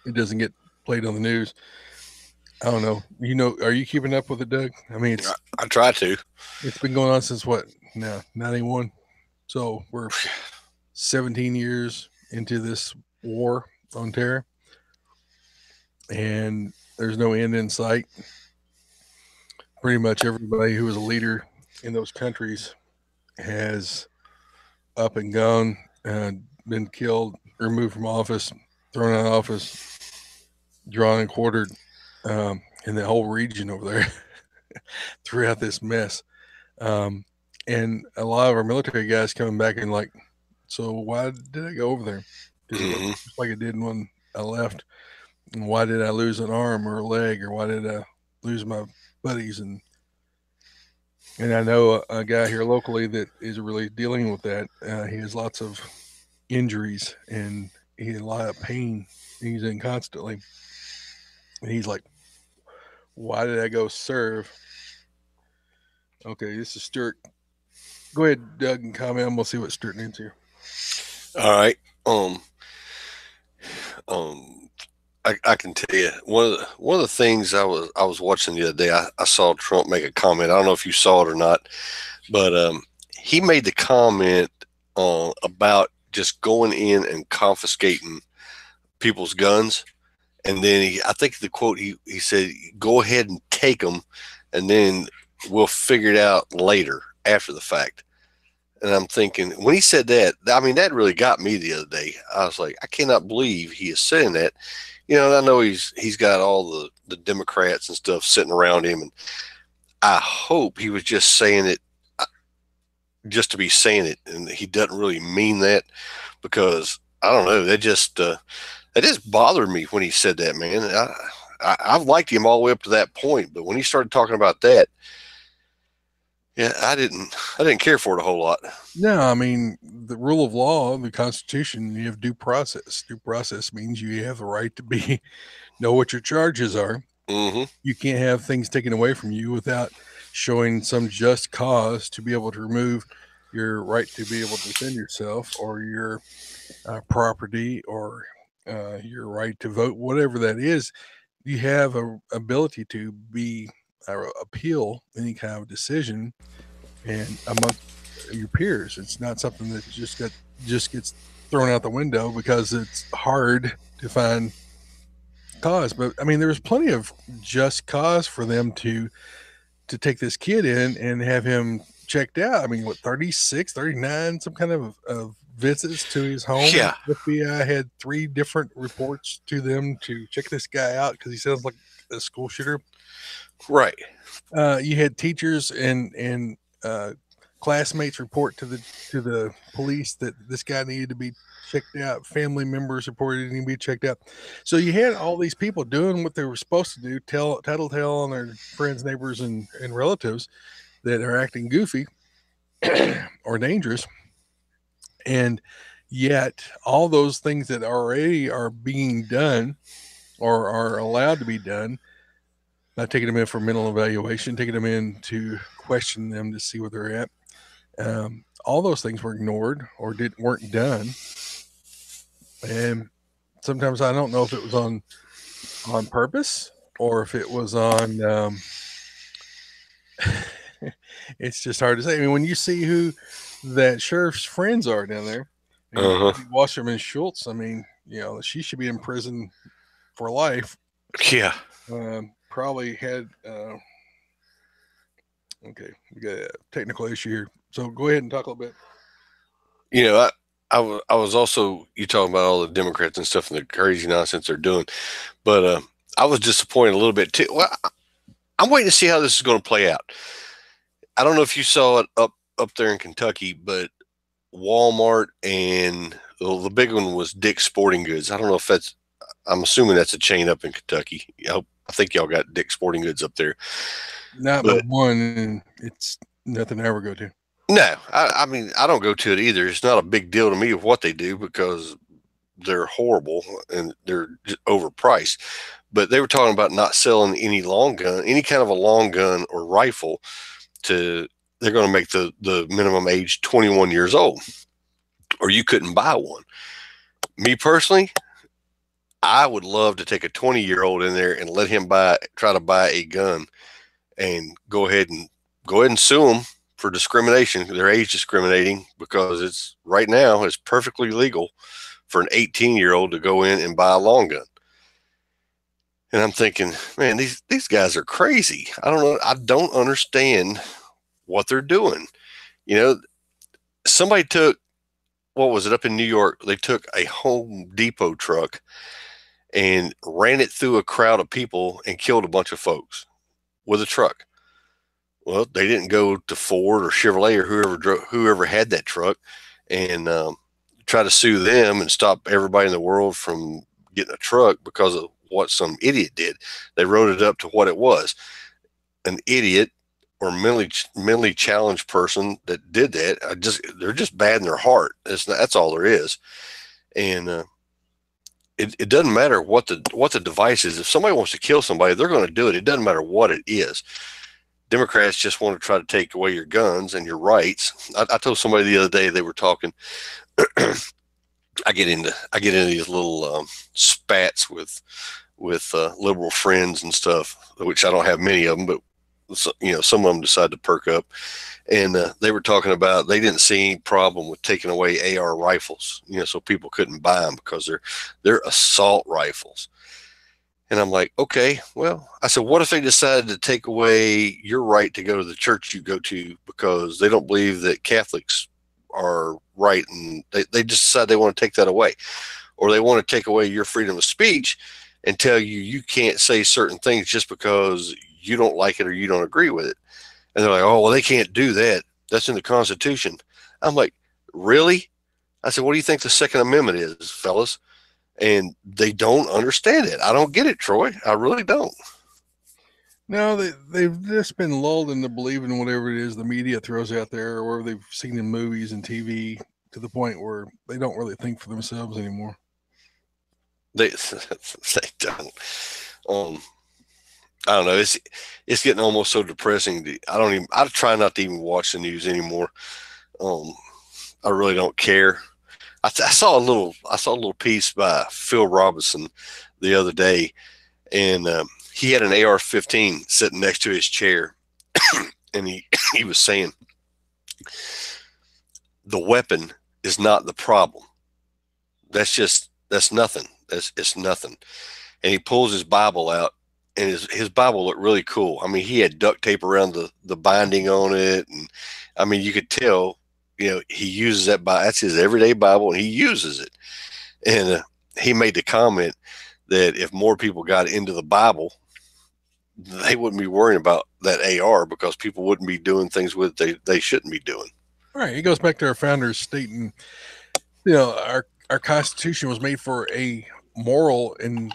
It doesn't get played on the news. I don't know. Are you keeping up with it, Doug? I mean, I try to. It's been going on since what? No, 91. So we're 17 years into this war on terror, and there's no end in sight. Pretty much everybody who was a leader in those countries has up and gone, been killed, removed from office, thrown out of office, drawn and quartered in the whole region over there throughout this mess. And a lot of our military guys coming back and like, so why did I go over there? Because it looked just like it did when I left. And why did I lose an arm or a leg, or why did I lose my buddies? And I know a guy here locally that is really dealing with that. He has lots of injuries and he had a lot of pain. He's in constantly. And he's like, why did I go serve? Okay, this is Stewart. Go ahead, Doug, and comment, and we'll see what Stewart needs here. All right. I can tell you one of the things I was watching the other day. I saw Trump make a comment. I don't know if you saw it or not, but he made the comment about just going in and confiscating people's guns, and then I think the quote he said, "Go ahead and take them, and then we'll figure it out later after the fact." And I'm thinking, when he said that, I mean, that really got me the other day. I was like, I cannot believe he is saying that. And I know he's got all the Democrats and stuff sitting around him, and I hope he was just saying it just to be saying it, and he doesn't really mean that, because I don't know, that just bothered me when he said that, man. I've liked him all the way up to that point, but when he started talking about that, yeah, I didn't care for it a whole lot. No, I mean, the rule of law, the Constitution, you have due process. Due process means you have the right to know what your charges are. Mm-hmm. You can't have things taken away from you without showing some just cause to be able to remove your right to be able to defend yourself, or your property, or your right to vote, whatever that is. You have a ability to appeal any kind of decision, and amongst your peers. It's not something that just gets thrown out the window because it's hard to find cause. But I mean, there was plenty of just cause for them to take this kid in and have him checked out. I mean, what, 36, 39, some kind of visits to his home. Yeah. The FBI had 3 different reports to them to check this guy out because he sounds like a school shooter. Right. You had teachers and classmates report to the police that this guy needed to be checked out. Family members reported he needed to be checked out. So you had all these people doing what they were supposed to do, tattletale on their friends, neighbors, and relatives that are acting goofy or dangerous. And yet all those things that already are being done or are allowed to be done, not taking them in for mental evaluation, taking them in to question them to see where they're at. All those things were ignored or weren't done. And sometimes I don't know if it was on purpose or if it was on, it's just hard to say. I mean, when you see who that sheriff's friends are down there, Wasserman Schultz, I mean, she should be in prison for life. Yeah. Probably had, okay, we got a technical issue here. So go ahead and talk a little bit. I was also, you talking about all the Democrats and stuff and the crazy nonsense they're doing, but I was disappointed a little bit too. Well, I'm waiting to see how this is going to play out. I don't know if you saw it up there in Kentucky, but Walmart and the big one was Dick's Sporting Goods. I don't know if I'm assuming that's a chain up in Kentucky. I think y'all got Dick's Sporting Goods up there. Not but one, and it's nothing I ever go to. No, I mean, I don't go to it either. It's not a big deal to me of what they do because they're horrible and they're overpriced. But they were talking about not selling any kind of a long gun or rifle they're going to make the minimum age 21 years old, or you couldn't buy one. Me personally, I would love to take a 20-year-old in there and let him try to buy a gun and go ahead and sue them for discrimination. They're age discriminating because right now it's perfectly legal for an 18-year-old to go in and buy a long gun. And I'm thinking, man, these guys are crazy. I don't know. I don't understand what they're doing. Somebody took, what was it, up in New York? They took a Home Depot truck and ran it through a crowd of people and killed a bunch of folks with a truck. Well, they didn't go to Ford or Chevrolet or whoever had that truck and try to sue them and stop everybody in the world from getting a truck because of what some idiot did. They wrote it up to what it was. An idiot or mentally challenged person that did that. They're just bad in their heart. That's all there is. And it doesn't matter what the device is. If somebody wants to kill somebody, they're going to do it. It doesn't matter what it is. Democrats just want to try to take away your guns and your rights. I told somebody the other day, they were talking I get into these little spats with liberal friends and stuff, which I don't have many of them, but some of them decide to perk up, and they were talking about they didn't see any problem with taking away AR rifles, so people couldn't buy them because they're assault rifles. And I'm like, okay, well, I said, what if they decided to take away your right to go to the church you go to because they don't believe that Catholics are right, and they just decide they want to take that away, or they want to take away your freedom of speech and tell you can't say certain things just because you don't like it or you don't agree with it. And they're like, oh, well, they can't do that. That's in the Constitution. I'm like, really? I said, what do you think the Second Amendment is, fellas? And they don't understand it. I don't get it, Troy. I really don't. No, they've just been lulled into believing whatever it is the media throws out there, or they've seen in movies and TV, to the point where they don't really think for themselves anymore. They they don't. Um, I don't know. It's getting almost so depressing. I try not to even watch the news anymore. Um, I really don't care. I saw a little piece by Phil Robinson the other day, and he had an AR-15 sitting next to his chair, and he was saying the weapon is not the problem. That's nothing. It's nothing. And he pulls his Bible out, and his Bible looked really cool. I mean, he had duct tape around the binding on it, and I mean, you could tell, he uses that's his everyday Bible, and he uses it. And he made the comment that if more people got into the Bible, they wouldn't be worrying about that AR because people wouldn't be doing things with they shouldn't be doing. All right, it goes back to our founders stating, our Constitution was made for a moral and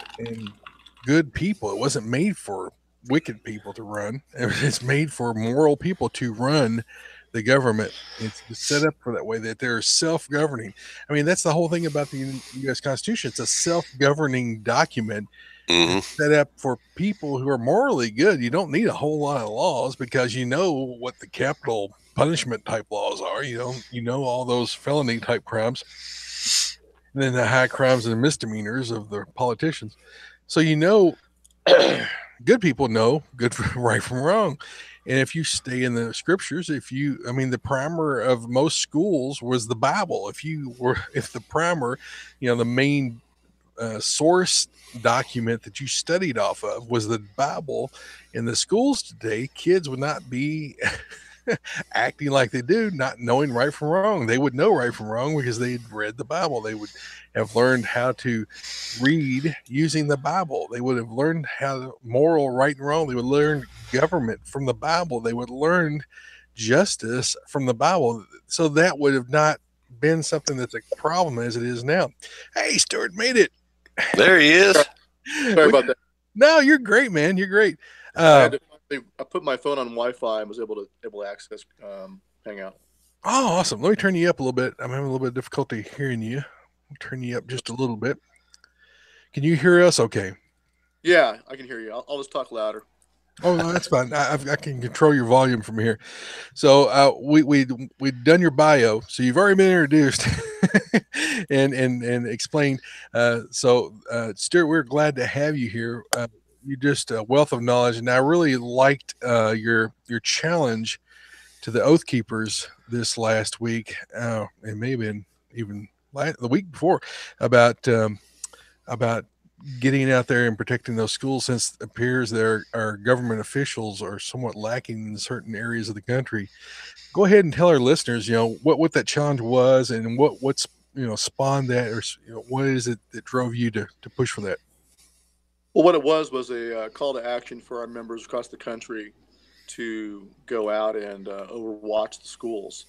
good people. It wasn't made for wicked people to run. It's made for moral people to run the government. It's set up for that way, that they're self-governing. I mean, that's the whole thing about the U.S. Constitution. It's a self-governing document. Mm-hmm. It's set up for people who are morally good. You don't need a whole lot of laws because you know what the capital punishment type laws are. You know all those felony type crimes, and then the high crimes and misdemeanors of the politicians. So good people know good from right from wrong. And if you stay in the scriptures, the primer of most schools was the Bible. If the primer, the main source document that you studied off of was the Bible, in the schools today, kids would not be acting like they do, not knowing right from wrong. They would know right from wrong because they'd read the Bible. They would have learned how to read using the Bible. They would have learned moral right and wrong. They would learn government from the Bible. They would learn justice from the Bible. So that would have not been something that's a problem as it is now. Hey, Stewart made it. There he is. Sorry about that. No, you're great, man. You're great. I put my phone on Wi-Fi and was able to access Hangout. Oh, awesome. Let me turn you up a little bit. I'm having a little bit of difficulty hearing you. I'll turn you up just a little bit. Can you hear us okay? Yeah, I can hear you. I'll just talk louder. Oh, no, that's fine. I can control your volume from here. So we've done your bio. So you've already been introduced and explained. Stewart, we're glad to have you here. You're just a wealth of knowledge, and I really liked your challenge to the Oathkeepers this last week, and maybe even the week before, about getting out there and protecting those schools, since it appears our government officials are somewhat lacking in certain areas of the country. Go ahead and tell our listeners, what that challenge was, and what's spawned that, or what is it that drove you to push for that? Well, what it was a call to action for our members across the country to go out and overwatch the schools,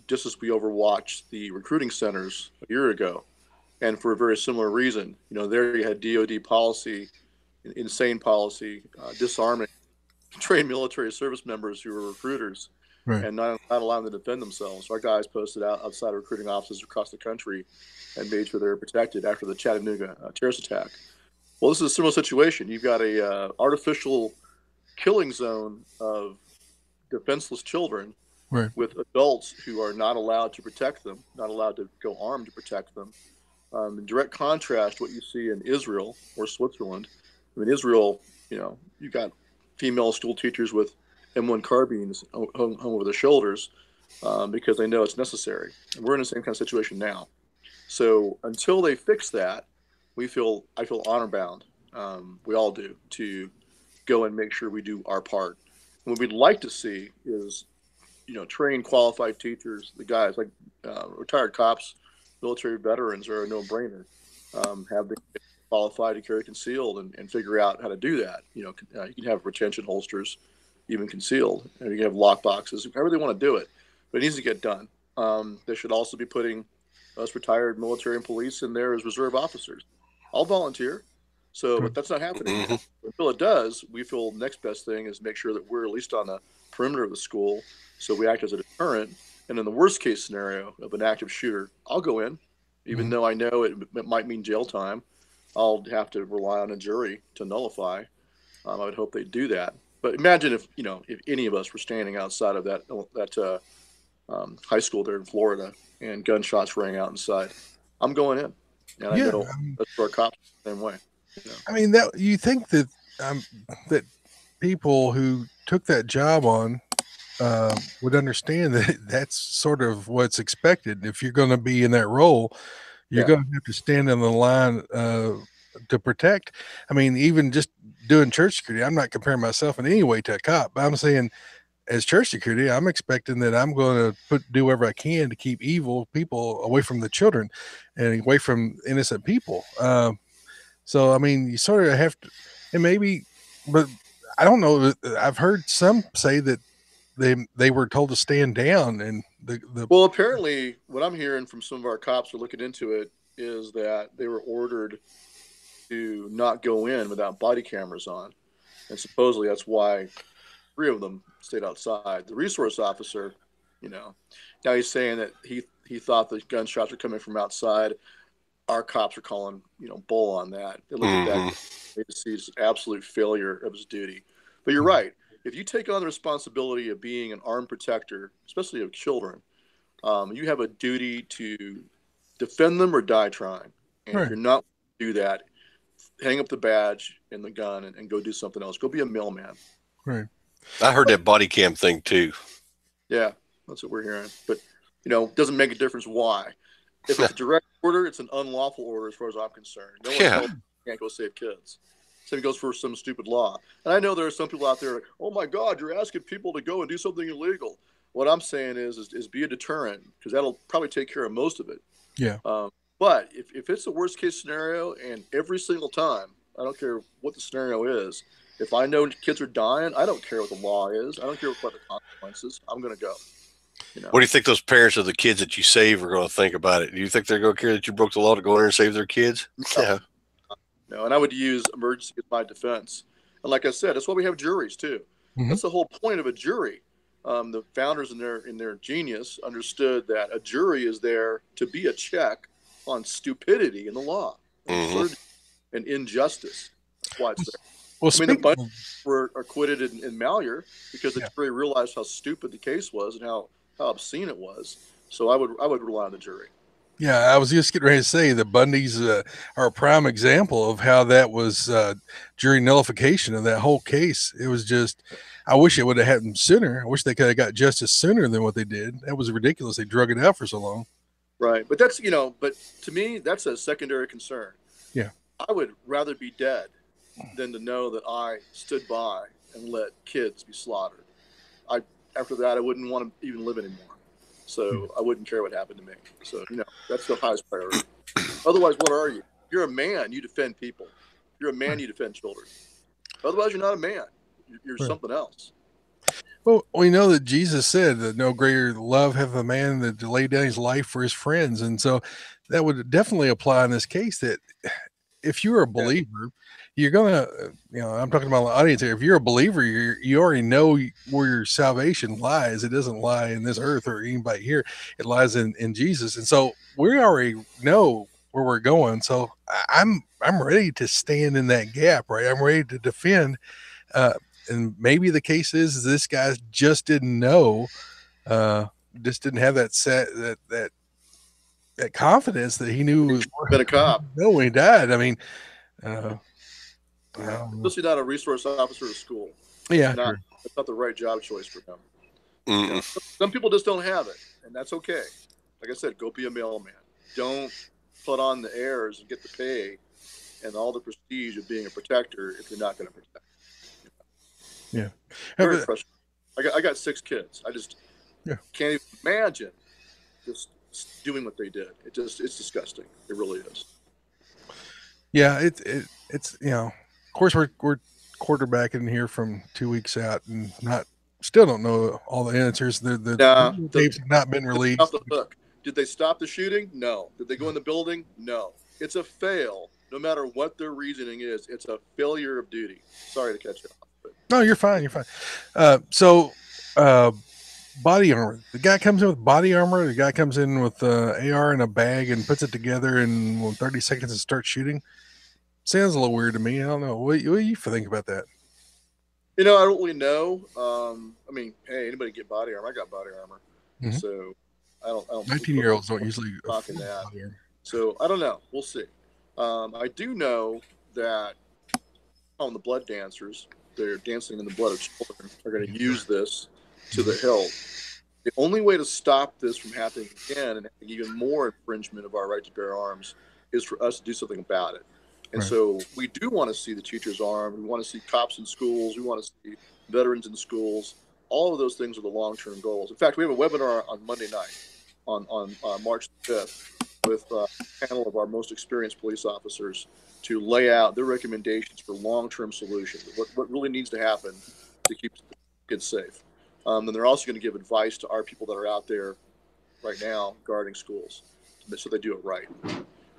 just as we overwatched the recruiting centers a year ago. And for a very similar reason, there you had DOD policy, insane policy, disarming trained military service members who were recruiters, right, and not allowing them to defend themselves. Our guys posted outside recruiting offices across the country and made sure they were protected after the Chattanooga terrorist attack. Well, this is a similar situation. You've got a artificial killing zone of defenseless children Right. with adults who are not allowed to protect them, not allowed to go armed to protect them. In direct contrast, what you see in Israel or Switzerland. I mean, Israel, you got female school teachers with M1 carbines hung over their shoulders because they know it's necessary. And we're in the same kind of situation now. So until they fix that, I feel honor bound. We all do, to go and make sure we do our part. And what we'd like to see is, trained, qualified teachers, the guys like retired cops, military veterans are a no-brainer. Have them qualified to carry concealed and figure out how to do that. You can have retention holsters, even concealed. And you can have lock boxes, however they want to do it. But it needs to get done. They should also be putting us retired military and police in there as reserve officers. I'll volunteer. So, but that's not happening. Mhm. Until it does, we feel the next best thing is make sure that we're at least on the perimeter of the school, so we act as a deterrent. And in the worst case scenario of an active shooter, I'll go in, even though I know it might mean jail time. I'll have to rely on a jury to nullify. I would hope they do that. But imagine if any of us were standing outside of that high school there in Florida and gunshots rang out inside. I'm going in, and I know that's our cops the same way. I mean, that you think that that people who took that job on would understand that that's sort of what's expected. If you're going to be in that role, you're going to have to stand in the line to protect. I mean, even just doing church security, I'm not comparing myself in any way to a cop, but I'm saying as church security, I'm expecting that I'm going to do whatever I can to keep evil people away from the children and away from innocent people. So, I mean, you sort of have to, and maybe, but I don't know. I've heard some say that they were told to stand down, and well, apparently, what I'm hearing from some of our cops who are looking into it is that they were ordered to not go in without body cameras on, and supposedly that's why 3 of them stayed outside. The resource officer, now he's saying that he thought the gunshots were coming from outside. Our cops are calling, bull on that. They look at that, they see his absolute failure of his duty. But you're right. If you take on the responsibility of being an armed protector, especially of children, you have a duty to defend them or die trying. And if you're not do that, hang up the badge and the gun and go do something else. Go be a mailman. Right. I heard that body cam thing too. Yeah, that's what we're hearing. But, it doesn't make a difference why. If it's a direct order, it's an unlawful order as far as I'm concerned. No one tells you can't go save kids. Same goes for some stupid law. And I know there are some people out there like, oh my God, you're asking people to go and do something illegal. What I'm saying is be a deterrent, because that'll probably take care of most of it. Yeah. But if it's the worst case scenario, and every single time, I don't care what the scenario is, if I know kids are dying, I don't care what the law is. I don't care what the consequences. I'm going to go. What do you think those parents of the kids that you save are going to think about it? Do you think they're going to care that you broke the law to go in there and save their kids? Yeah. No, and I would use emergency as my defense. And like I said, that's why we have juries too. That's the whole point of a jury. The founders in their genius understood that a jury is there to be a check on stupidity in the law, and injustice. That's why it's there. Well, I mean, the bunch were acquitted in Malheur because the jury realized how stupid the case was and how obscene it was. So I would rely on the jury. Yeah, I was just getting ready to say the Bundys are a prime example of how that was jury nullification of that whole case. It was just, I wish it would have happened sooner. I wish they could have got justice sooner than what they did. That was ridiculous. They drug it out for so long. Right. But that's, but to me, that's a secondary concern. Yeah. I would rather be dead than to know that I stood by and let kids be slaughtered. After that, I wouldn't want to even live anymore. So I wouldn't care what happened to me. So, that's the highest priority. Otherwise, what are you? You're a man, you defend people. You're a man, you defend children. Otherwise, you're not a man. You're something else. Well, we know that Jesus said that no greater love hath a man than to lay down his life for his friends. And so that would definitely apply in this case, that if you're a believer, you're going to, I'm talking about the audience here. If you're a believer, you already know where your salvation lies. It doesn't lie in this earth or anybody here. It lies in Jesus. And so we already know where we're going. So I'm ready to stand in that gap, right? I'm ready to defend. And maybe the case is this guy just didn't know just didn't have that that confidence that he knew was been a cop. No, when he died. I mean, especially not a resource officer at school. Yeah, it's not the right job choice for him. You know, some people just don't have it, and that's okay. Like I said, go be a mailman. Don't put on the airs and get the pay and all the prestige of being a protector if you're not going to protect. Yeah, very frustrating. I got 6 kids. I just can't even imagine just doing what they did. It's disgusting. It really is. Yeah, it's of course we're quarterbacking here from 2 weeks out and still don't know all the answers. The tapes have not been released. Off the hook. Did they stop the shooting? No. Did they go in the building? No. It's a fail. No matter what their reasoning is, it's a failure of duty. Sorry to catch you off. But. No, you're fine. You're fine. Body armor. The guy comes in with body armor. The guy comes in with AR in a bag and puts it together in 30 seconds and starts shooting. Sounds a little weird to me. I don't know. What do you think about that? I don't really know. I mean, hey, anybody get body armor? I got body armor. Mm-hmm. So I don't 19-year-olds don't usually talk in that. So I don't know. We'll see. I do know that on the blood dancers, they're dancing in the blood of children, are going to use this to the hilt. The only way to stop this from happening again and even more infringement of our right to bear arms is for us to do something about it. And so we do want to see the teachers armed. We want to see cops in schools. We want to see veterans in schools. All of those things are the long-term goals. In fact, we have a webinar on Monday night on March 5th with a panel of our most experienced police officers to lay out their recommendations for long-term solutions, what really needs to happen to keep kids safe. And they're also going to give advice to our people that are out there right now guarding schools so they do it right.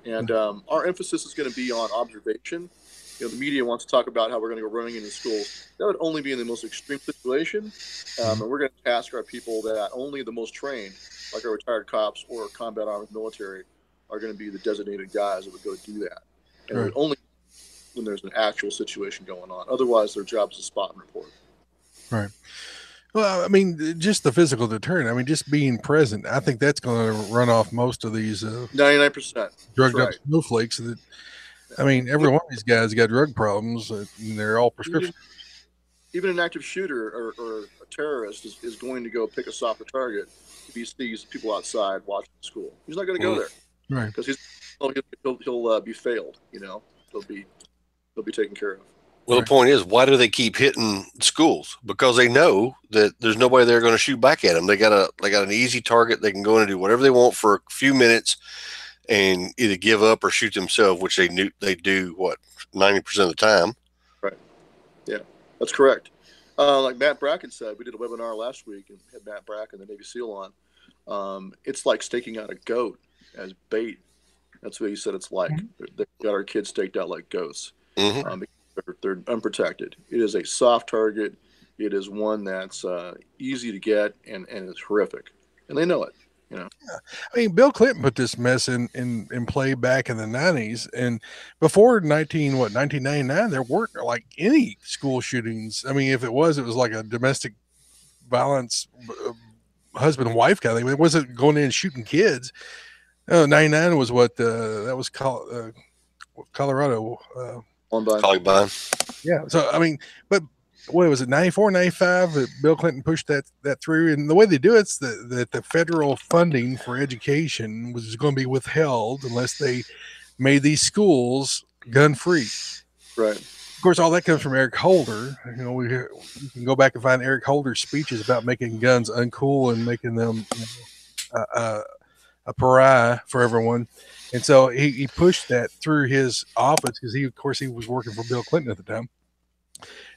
And our emphasis is going to be on observation. The media wants to talk about how we're going to go running into schools. That would only be in the most extreme situation. And we're going to task our people that only the most trained, like our retired cops or combat armed military, are going to be the designated guys that would go do that. And only when there's an actual situation going on. Otherwise, their job is to spot and report. Right. Well, I mean, just the physical deterrent. I mean, just being present. I think that's going to run off most of these 99% drugged up snowflakes. That, I mean, every one of these guys got drug problems, and they're all prescription. Even an active shooter or a terrorist is going to go pick a softer target if he sees people outside watching the school. He's not going to go there, right? Because he'll be failed. He'll be taken care of. Well, the point is, why do they keep hitting schools? Because they know that there's nobody there going to shoot back at them. They got an easy target. They can go in and do whatever they want for a few minutes, and either give up or shoot themselves, which they do 90% of the time. Right. Yeah, that's correct. Like Matt Bracken said, we did a webinar last week and had Matt Bracken, the Navy SEAL, on. It's like staking out a goat as bait. That's what he said it's like. Mm-hmm. They got our kids staked out like goats. Mm-hmm. They're unprotected. It is a soft target. It is one that's easy to get and it's horrific. And they know it. Yeah. I mean, Bill Clinton put this mess in play back in the 90s. And before 1999, there weren't like any school shootings. I mean, if it was like a domestic violence husband and wife kind of thing. It wasn't going in and shooting kids. 99 was what that was called Colorado. Columbine. Yeah. So, I mean, but what was it, 94, 95? Bill Clinton pushed that through. And the way they do it's that the federal funding for education was going to be withheld unless they made these schools gun free. Right. Of course, all that comes from Eric Holder. You can go back and find Eric Holder's speeches about making guns uncool and making them a pariah for everyone. And so he pushed that through his office because he was working for Bill Clinton at the time.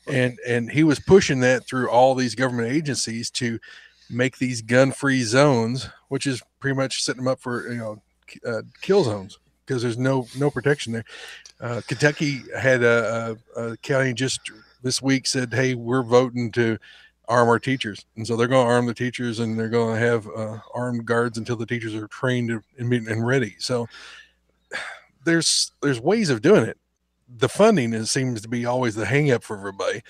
And he was pushing that through all these government agencies to make these gun-free zones, which is pretty much setting them up for kill zones because there's no protection there. Kentucky had a county just this week said, "Hey, we're voting to arm our teachers," and so they're going to arm the teachers and they're going to have armed guards until the teachers are trained and ready. So there's ways of doing it. The funding seems to be always the hang up for everybody.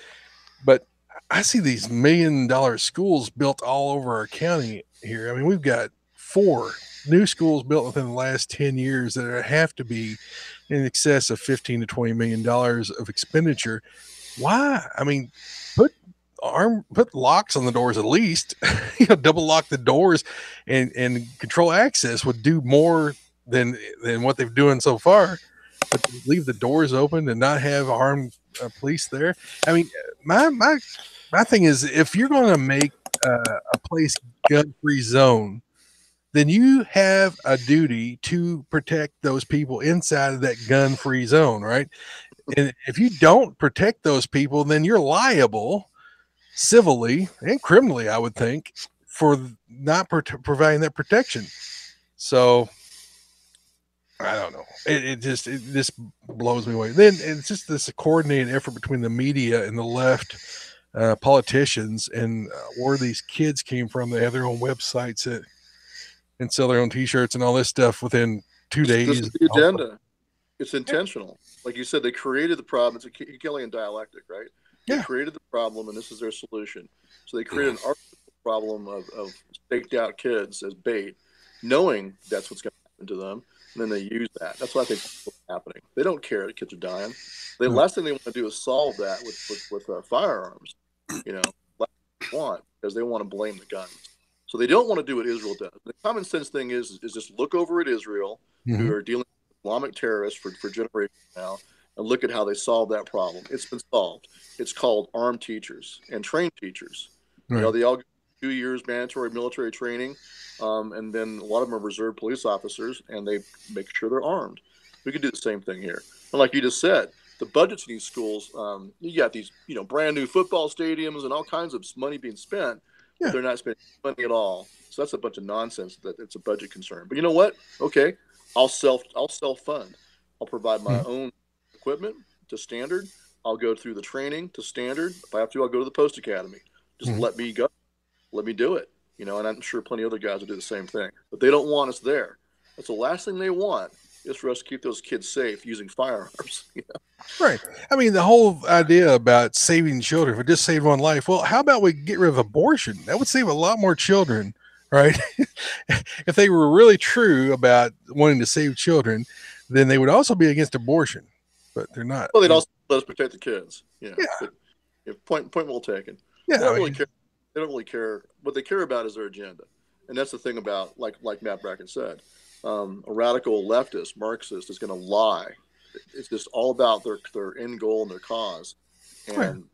But I see these $1 million schools built all over our county here. I mean, we've got 4 new schools built within the last 10 years that have to be in excess of $15 to $20 million of expenditure. Why? I mean, put locks on the doors at least. Double lock the doors and control access would do more than what they've doing so far. But leave the doors open and not have armed police there. I mean, my thing is, if you're going to make a place gun-free zone, then you have a duty to protect those people inside of that gun-free zone, right? And if you don't protect those people, then you're liable civilly and criminally, I would think, for not providing that protection. So I don't know. It just blows me away. Then it's just this coordinated effort between the media and the left politicians and where these kids came from. They have their own websites and sell their own T-shirts and all this stuff within 2 days. This is the agenda. It's intentional. Like you said, they created the problem. It's a Hegelian dialectic, right? They created the problem, and this is their solution. So they created an artificial problem of staked out kids as bait, knowing that's what's going to happen to them, and then they use that. That's what I think is what's happening. They don't care that kids are dying. The last thing they want to do is solve that with firearms, like they want, because they want to blame the guns. So they don't want to do what Israel does. The common sense thing is just look over at Israel, who are dealing with Islamic terrorists for generations now, and look at how they solved that problem. It's been solved. It's called armed teachers and trained teachers. Right. They all get 2 years mandatory military training, and then a lot of them are reserve police officers, and they make sure they're armed. We could do the same thing here. And like you just said, the budgets in these schools, you got these, brand new football stadiums and all kinds of money being spent. But they're not spending money at all. So that's a bunch of nonsense that it's a budget concern. But you know what? Okay, I'll self-fund. I'll provide my own equipment to standard. I'll go through the training to standard. If I have to, I'll go to the post academy. Just let me go. Let me do it. And I'm sure plenty of other guys will do the same thing. But they don't want us there. That's the last thing they want, is for us to keep those kids safe using firearms. Right. I mean, the whole idea about saving children, if it just saved one life, well, how about we get rid of abortion? That would save a lot more children, right? If they were really true about wanting to save children, then they would also be against abortion, but they're not. Well, they'd also let us protect the kids. But, point well taken. Yeah, they don't really care. They don't really care. What they care about is their agenda, and that's the thing about, like Matt Bracken said, a radical leftist Marxist is going to lie. It's just all about their end goal and their cause, and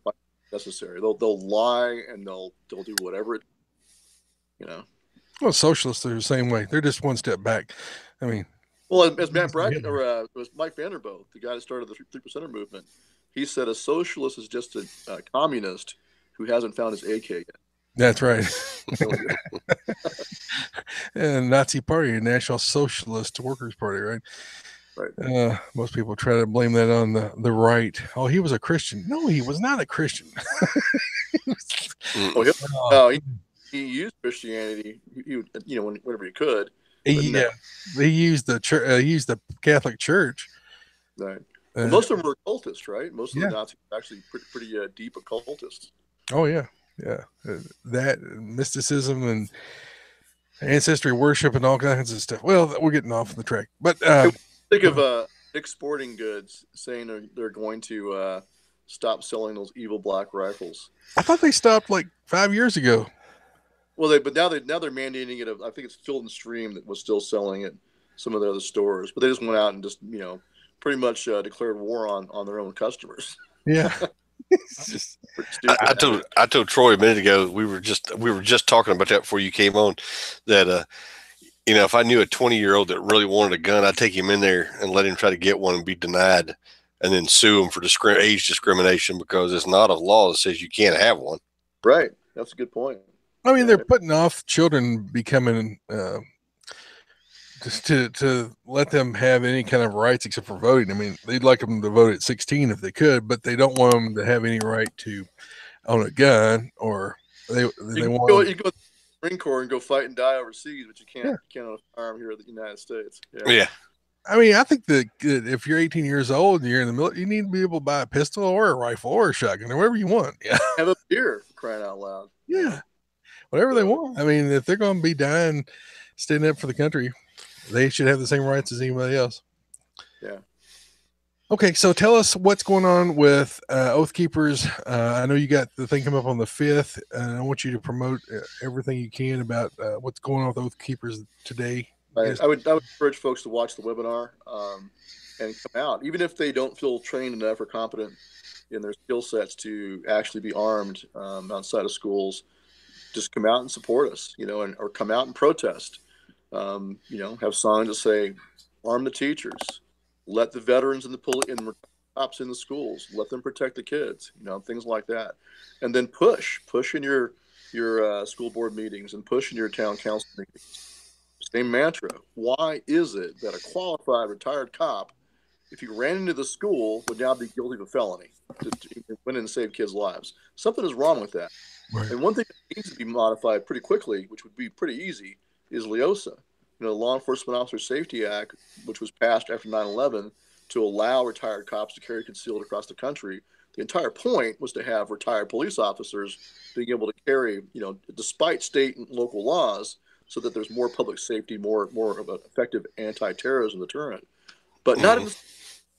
necessary. They'll lie and they'll do whatever it. Well, socialists are the same way. They're just one step back. I mean, well, as Matt Bracken or it was Mike Vanderbilt, the guy that started the 3%er movement, he said a socialist is just a communist who hasn't found his AK yet. That's right. And Nazi Party, National Socialist Workers Party, right? Right. Most people try to blame that on the right. Oh, he was a Christian. No, he was not a Christian. He used Christianity. Whenever he could. He used the church. Used the Catholic Church. Right. Well, most of them were occultists, right? Most of the Nazis were actually pretty deep occultists. Oh yeah. That mysticism and ancestry worship and all kinds of stuff. Well, we're getting off the track, but think of Dick's Sporting Goods saying they're going to stop selling those evil black rifles. I thought they stopped like 5 years ago. Well, but now they're mandating it. I think it's Field and Stream that was still selling it. Some of the other stores, but they just went out and just pretty much declared war on their own customers. Yeah. Just, I told Troy a minute ago, we were just talking about that before you came on, that if I knew a 20-year-old that really wanted a gun, I'd take him in there and let him try to get one and be denied, and then sue him for age discrimination, because it's not a law that says you can't have one. Right. That's a good point. I mean, they're putting off children becoming just to let them have any kind of rights except for voting. I mean, they'd like them to vote at 16 if they could, but they don't want them to have any right to own a gun, or they want. You go to the Marine Corps and go fight and die overseas, but you can't own a firearm here in the United States. Yeah. I mean, I think that if you're 18 years old and you're in the military, you need to be able to buy a pistol or a rifle or a shotgun or whatever you want. Yeah. Have a beer, for crying out loud. Yeah. Whatever they want. I mean, if they're going to be dying, standing up for the country, they should have the same rights as anybody else. Yeah. Okay, so tell us what's going on with Oathkeepers. I know you got the thing coming up on the 5th, and I want you to promote everything you can about what's going on with Oathkeepers today. I would encourage folks to watch the webinar and come out, even if they don't feel trained enough or competent in their skill sets to actually be armed outside of schools. Just come out and support us, or come out and protest. Have signs that say, "Arm the teachers, let the veterans and the police and cops in the schools, let them protect the kids," things like that, and then push in your school board meetings and push in your town council meetings. Same mantra. Why is it that a qualified retired cop, if he ran into the school, would now be guilty of a felony to went in and save kids' lives? Something is wrong with that. Right. And one thing that needs to be modified pretty quickly, which would be pretty easy, is LEOSA, the Law Enforcement Officer Safety Act, which was passed after 9/11 to allow retired cops to carry concealed across the country. The entire point was to have retired police officers being able to carry, despite state and local laws, so that there's more public safety, more of an effective anti-terrorism deterrent. But not in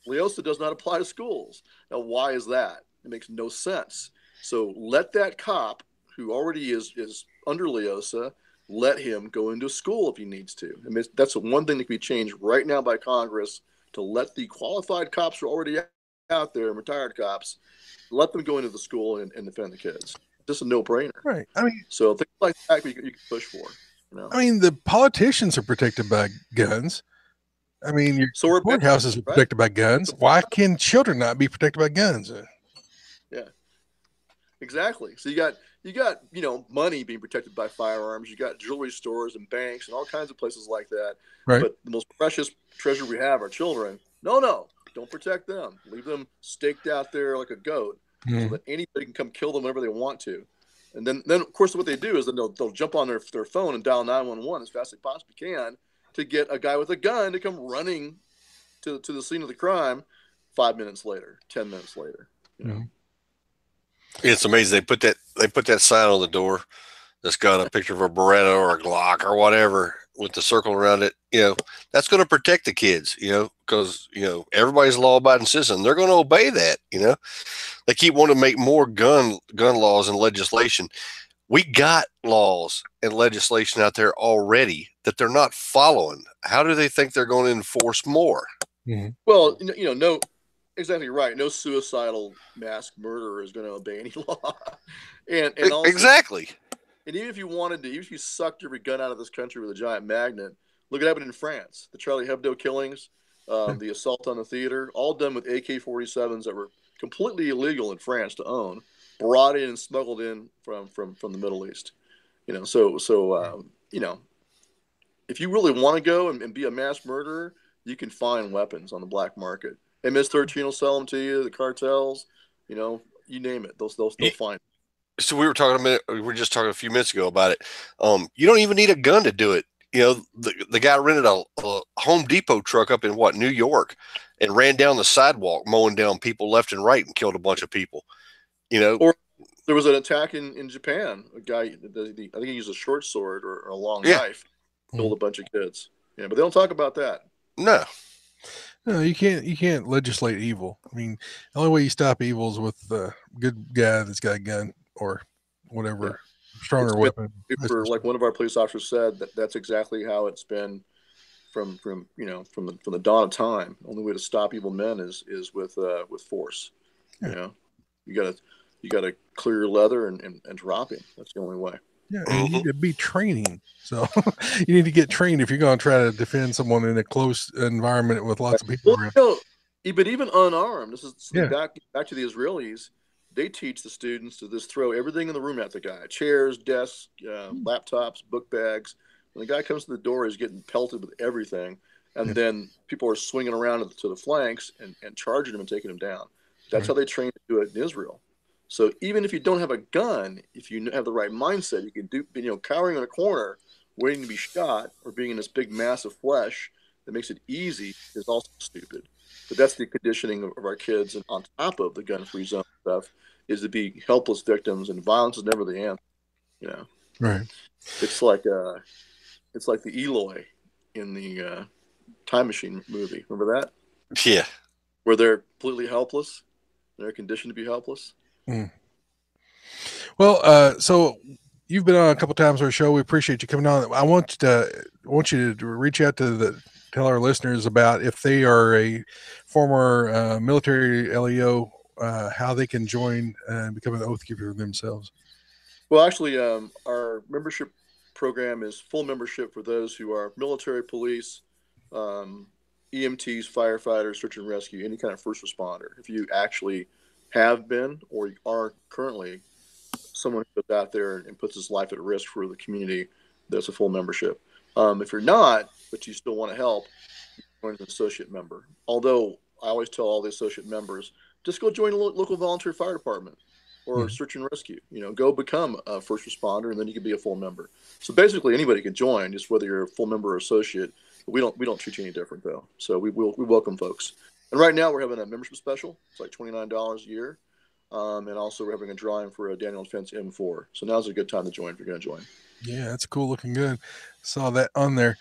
LEOSA does not apply to schools. Now, why is that? It makes no sense. So let that cop who already is under LEOSA, let him go into school if he needs to. I mean, that's one thing that can be changed right now by Congress, to let the qualified cops who are already out there, retired cops, let them go into the school and defend the kids. Just a no-brainer. Right. I mean, so things like that you can push for. I mean, the politicians are protected by guns. I mean, your courthouses are protected by guns. Why can children not be protected by guns? Yeah, exactly. So you got money being protected by firearms. You got jewelry stores and banks and all kinds of places like that. Right. But the most precious treasure we have are children. No, don't protect them. Leave them staked out there like a goat, so that anybody can come kill them whenever they want to. And then of course, what they do is then they'll jump on their phone and dial 911 as fast as they possibly can to get a guy with a gun to come running to the scene of the crime 5 minutes later, 10 minutes later. It's amazing. They put that sign on the door that's got a picture of a Beretta or a Glock or whatever with the circle around it. That's going to protect the kids, because, everybody's a law-abiding citizen. They're going to obey that, They keep wanting to make more gun laws and legislation. We got laws and legislation out there already that they're not following. How do they think they're going to enforce more? Well, no, exactly right. No suicidal mass murderer is going to obey any law. and also, exactly. And even if you sucked every gun out of this country with a giant magnet, look at what happened in France. The Charlie Hebdo killings, the assault on the theater, all done with AK-47s that were completely illegal in France to own, brought in and smuggled in from the Middle East. If you really want to go and be a mass murderer, you can find weapons on the black market. MS-13 will sell them to you. The cartels, you name it, they'll find it. So we were just talking a few minutes ago about it. You don't even need a gun to do it. The guy rented a Home Depot truck up in New York, and ran down the sidewalk mowing down people left and right and killed a bunch of people. Or there was an attack in Japan. A guy, I think he used a short sword or a long knife, killed a bunch of kids. But they don't talk about that. No, you can't legislate evil. I mean, the only way you stop evil is with the good guy that's got a gun or whatever stronger weapon. Like one of our police officers said, that's exactly how it's been from the dawn of time. The only way to stop evil men is with force. You gotta clear your leather and drop him. That's the only way. Yeah, and you need to be training. So you need to get trained if you're going to try to defend someone in a close environment with lots of people around. But even unarmed, this is back to the Israelis. They teach the students to just throw everything in the room at the guy: chairs, desks, laptops, book bags. When the guy comes to the door, he's getting pelted with everything, and then people are swinging around to the flanks and charging him and taking him down. That's how they train to do it in Israel. So even if you don't have a gun, if you have the right mindset, you can do, cowering in a corner, waiting to be shot, or being in this big mass of flesh that makes it easy is also stupid. But that's the conditioning of our kids, and on top of the gun-free zone stuff, is to be helpless victims, and violence is never the answer. You know, Right. it's like the Eloy in the Time Machine movie. Remember that? Yeah. Where they're completely helpless. They're conditioned to be helpless. Mm. Well, so you've been on a couple times on our show. We appreciate you coming on. I want you to reach out to tell our listeners about if they are a former military LEO, how they can join and become an Oath Keeper themselves. Well, actually, our membership program is full membership for those who are military, police, EMTs, firefighters, search and rescue, any kind of first responder. If you actually have been or are currently someone who goes out there and puts his life at risk for the community, that's a full membership. If you're not, but you still want to help, you join as an associate member. Although I always tell all the associate members, just go join a local volunteer fire department or search and rescue. Go become a first responder, and then you can be a full member. So basically, anybody can join, just whether you're a full member or associate. But we don't treat you any different though. So we welcome folks. And right now we're having a membership special. It's like $29 a year. And also we're having a drawing for a Daniel Defense M4. So now's a good time to join if you're going to join. Yeah, that's cool looking good. Saw that on there.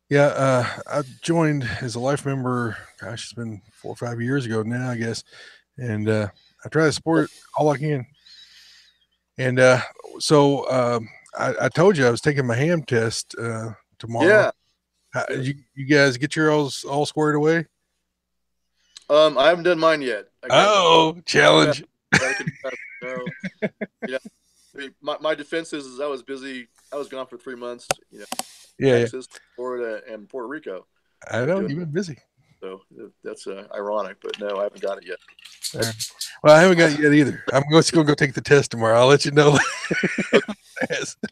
Yeah, I joined as a life member, gosh, it's been 4 or 5 years ago now, I guess. And I try to support it all I can. And so I told you I was taking my ham test tomorrow. Yeah. You guys get your all squared away? I haven't done mine yet. Challenge. No. Yeah. I mean, my defense is I was busy. I was gone for 3 months. Texas, Florida, and Puerto Rico. I know you've been busy. So that's ironic, but no, I haven't got it yet. Right. Well, I haven't got it yet either. I'm just going to go take the test tomorrow. I'll let you know.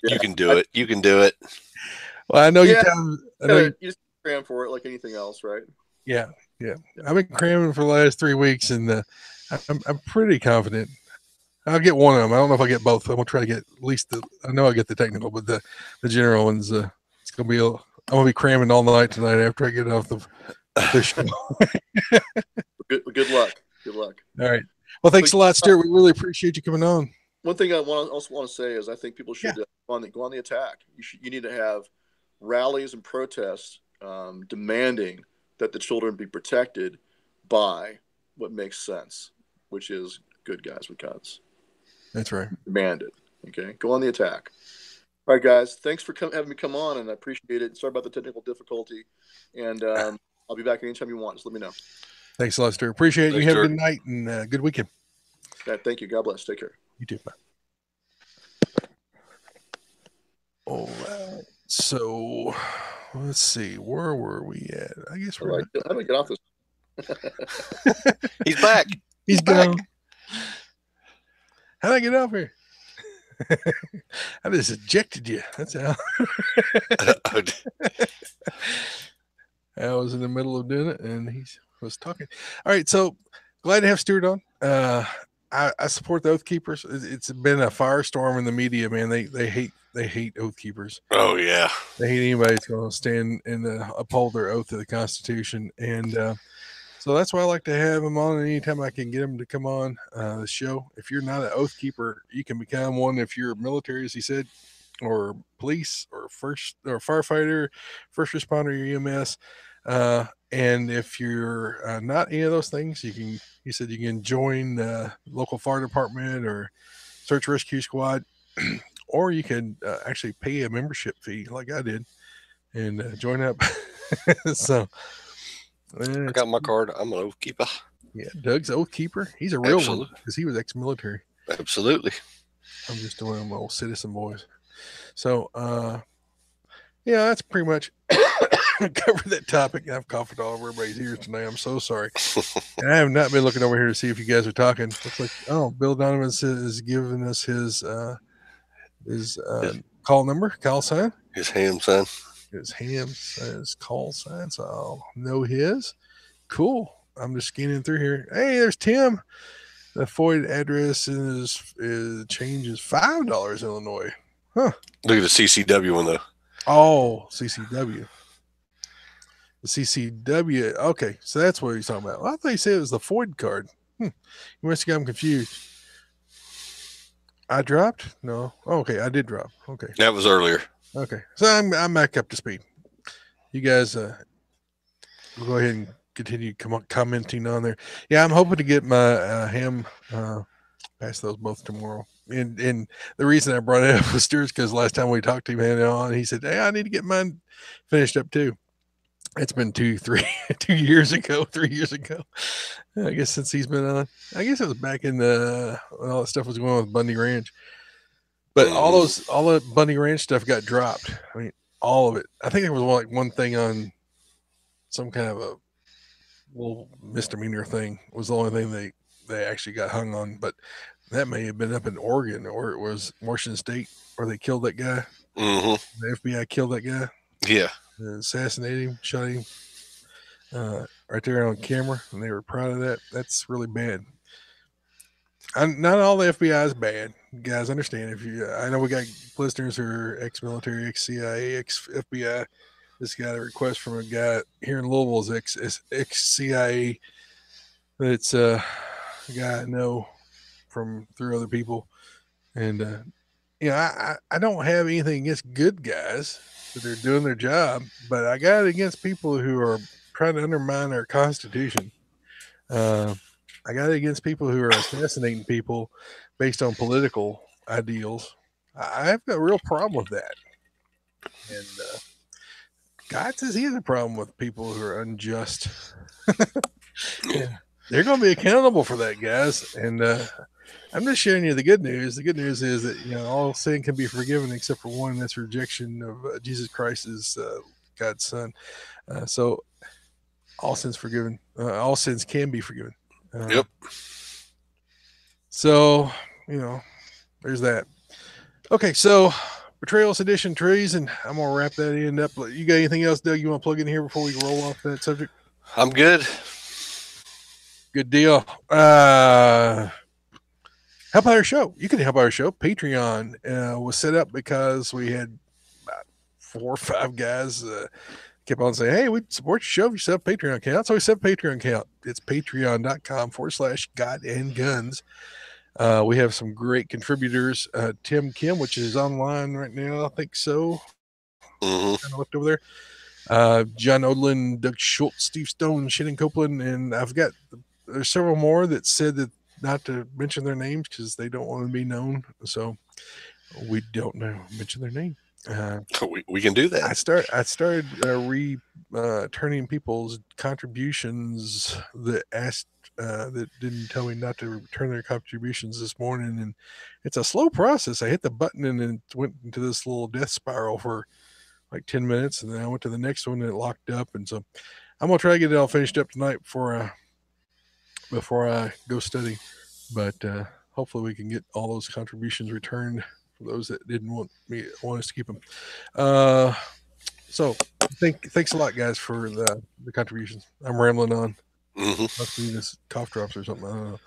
You can do it. You can do it. Well, I know you just cram for it like anything else, right? Yeah. I've been cramming for the last 3 weeks, and I'm pretty confident I'll get one of them. I don't know if I get both. I'm gonna try to get at least I know I get the technical, but the general ones. It's gonna be. I'm gonna be cramming all night tonight after I get off the show. Good luck. Good luck. All right. Well, thanks a lot, Stewart. We really appreciate you coming on. One thing I also want to say is I think people should go on the attack. You need to have rallies and protests demanding that the children be protected by what makes sense, which is good guys with guns. That's right. Demand it. Okay. Go on the attack. All right, guys. Thanks for having me come on, and I appreciate it. Sorry about the technical difficulty. And I'll be back anytime you want. Just let me know. Thanks a lot, Stewart. Appreciate it. You have a good night and good weekend. Yeah, thank you. God bless. Take care. You too. Bye. All right. So let's see. Where were we at? I guess we're. How do I get off this? He's back. He's gone. How did I get off here? I just ejected you. That's how. I was in the middle of doing it, and he was talking. All right, so glad to have Stewart on. I support the Oath Keepers. It's been a firestorm in the media, man. They hate Oath Keepers. Oh yeah, they hate anybody that's going to stand and uphold their oath to the Constitution, and so that's why I like to have him on. Anytime I can get him to come on the show. If you're not an Oath Keeper, you can become one if you're military, as he said, or police, or firefighter, first responder, EMS. And if you're not any of those things, he said you can join the local fire department or search rescue squad, or you can actually pay a membership fee like I did and join up. So I got my card. I'm an Oath Keeper. Yeah, Doug's Oath Keeper. He's a real one because he was ex-military. Absolutely. I'm just doing them old citizen boys. So, yeah, that's pretty much covered that topic. I've coughed all over everybody's ears tonight. I'm so sorry. And I have not been looking over here to see if you guys are talking. Looks like, Bill Donovan is giving us his call number, call sign. His ham sign. His call sign, so I'll know his. Cool. I'm just scanning through here. Hey, there's Tim. The FOID address is changes $5 Illinois. Huh. Look at the CCW one though. Oh, CCW. The CCW. Okay, so that's what he's talking about. Well, I thought he said it was the Floyd card. You must have got him confused. I dropped? No. Okay, I did drop. Okay. That was earlier. Okay. So I'm back up to speed. You guys we'll go ahead and continue commenting on there. Yeah, I'm hoping to get my ham past those both tomorrow. And the reason I brought it up was Stewart because last time we talked to him, he said, "Hey, I need to get mine finished up too." It's been 3 years ago. I guess since he's been on. I guess it was back in when all that stuff was going on with Bundy Ranch. But all the Bundy Ranch stuff got dropped. I mean, all of it. I think there was one thing on some kind of a little misdemeanor thing was the only thing they actually got hung on. But that may have been up in Oregon or it was Washington State where they killed that guy. Mm-hmm. The FBI killed that guy. Yeah. Assassinated him, shot him right there on camera, and they were proud of that. That's really bad. Not all the FBI is bad, guys. Understand I know we got listeners who are ex-military, ex-CIA, ex-FBI. This got a request from a guy here in Louisville, is ex-CIA. It's a guy I know from through other people, and I don't have anything against good guys that they're doing their job, but I got it against people who are trying to undermine our Constitution. I got it against people who are assassinating people based on political ideals. I've got a real problem with that. And God says he has a problem with people who are unjust. Yeah, they're going to be accountable for that, guys. And I'm just sharing you the good news. The good news is that all sin can be forgiven except for one, and that's rejection of Jesus Christ as God's Son. So all sins forgiven. All sins can be forgiven. Yep. So there's that. Okay, so betrayal, sedition, treason. I'm gonna wrap that end up. You got anything else, Doug? You want to plug in here before we roll off that subject? I'm good. Good deal. Help out our show. You can help our show. Patreon was set up because we had about 4 or 5 guys kept on saying, "Hey, we support your show if you set up a Patreon account." So we set up a Patreon account. It's patreon.com/God and Guns. We have some great contributors. Tim Kim, which is online right now, I think so. Mm-hmm. Kind of looked over there. John Odlin, Doug Schultz, Steve Stone, Shannon Copeland, and there's several more that said that not to mention their names because they don't want to be known. So we don't mention their name. We can do that. I started returning people's contributions that asked that didn't tell me not to return their contributions this morning, and it's a slow process. I hit the button and then went into this little death spiral for like 10 minutes, and then I went to the next one and it locked up. And so I'm gonna try to get it all finished up tonight before I go study. But hopefully we can get all those contributions returned for those that didn't want us to keep them. So thanks a lot, guys, for the contributions. I'm rambling on. Mm-hmm. Must be this cough drops or something. I don't know.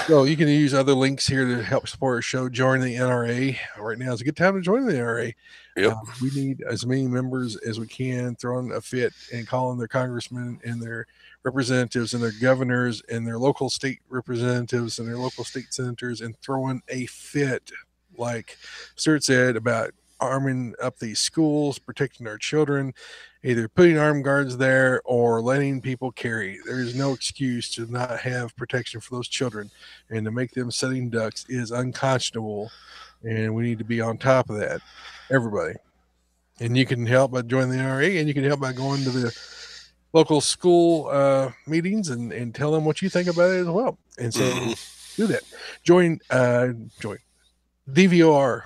So you can use other links here to help support our show. Join the NRA. Right now is a good time to join the NRA. Yep. We need as many members as we can throwing a fit and calling their congressmen and their representatives and their governors and their local state representatives and their local state senators and throwing a fit, like Stewart said, about arming up these schools, protecting our children, either putting armed guards there or letting people carry. There is no excuse to not have protection for those children, and to make them sitting ducks is unconscionable, and we need to be on top of that, everybody. And you can help by joining the NRA, and you can help by going to the local school meetings and tell them what you think about it as well. And so do that. Join DVOR.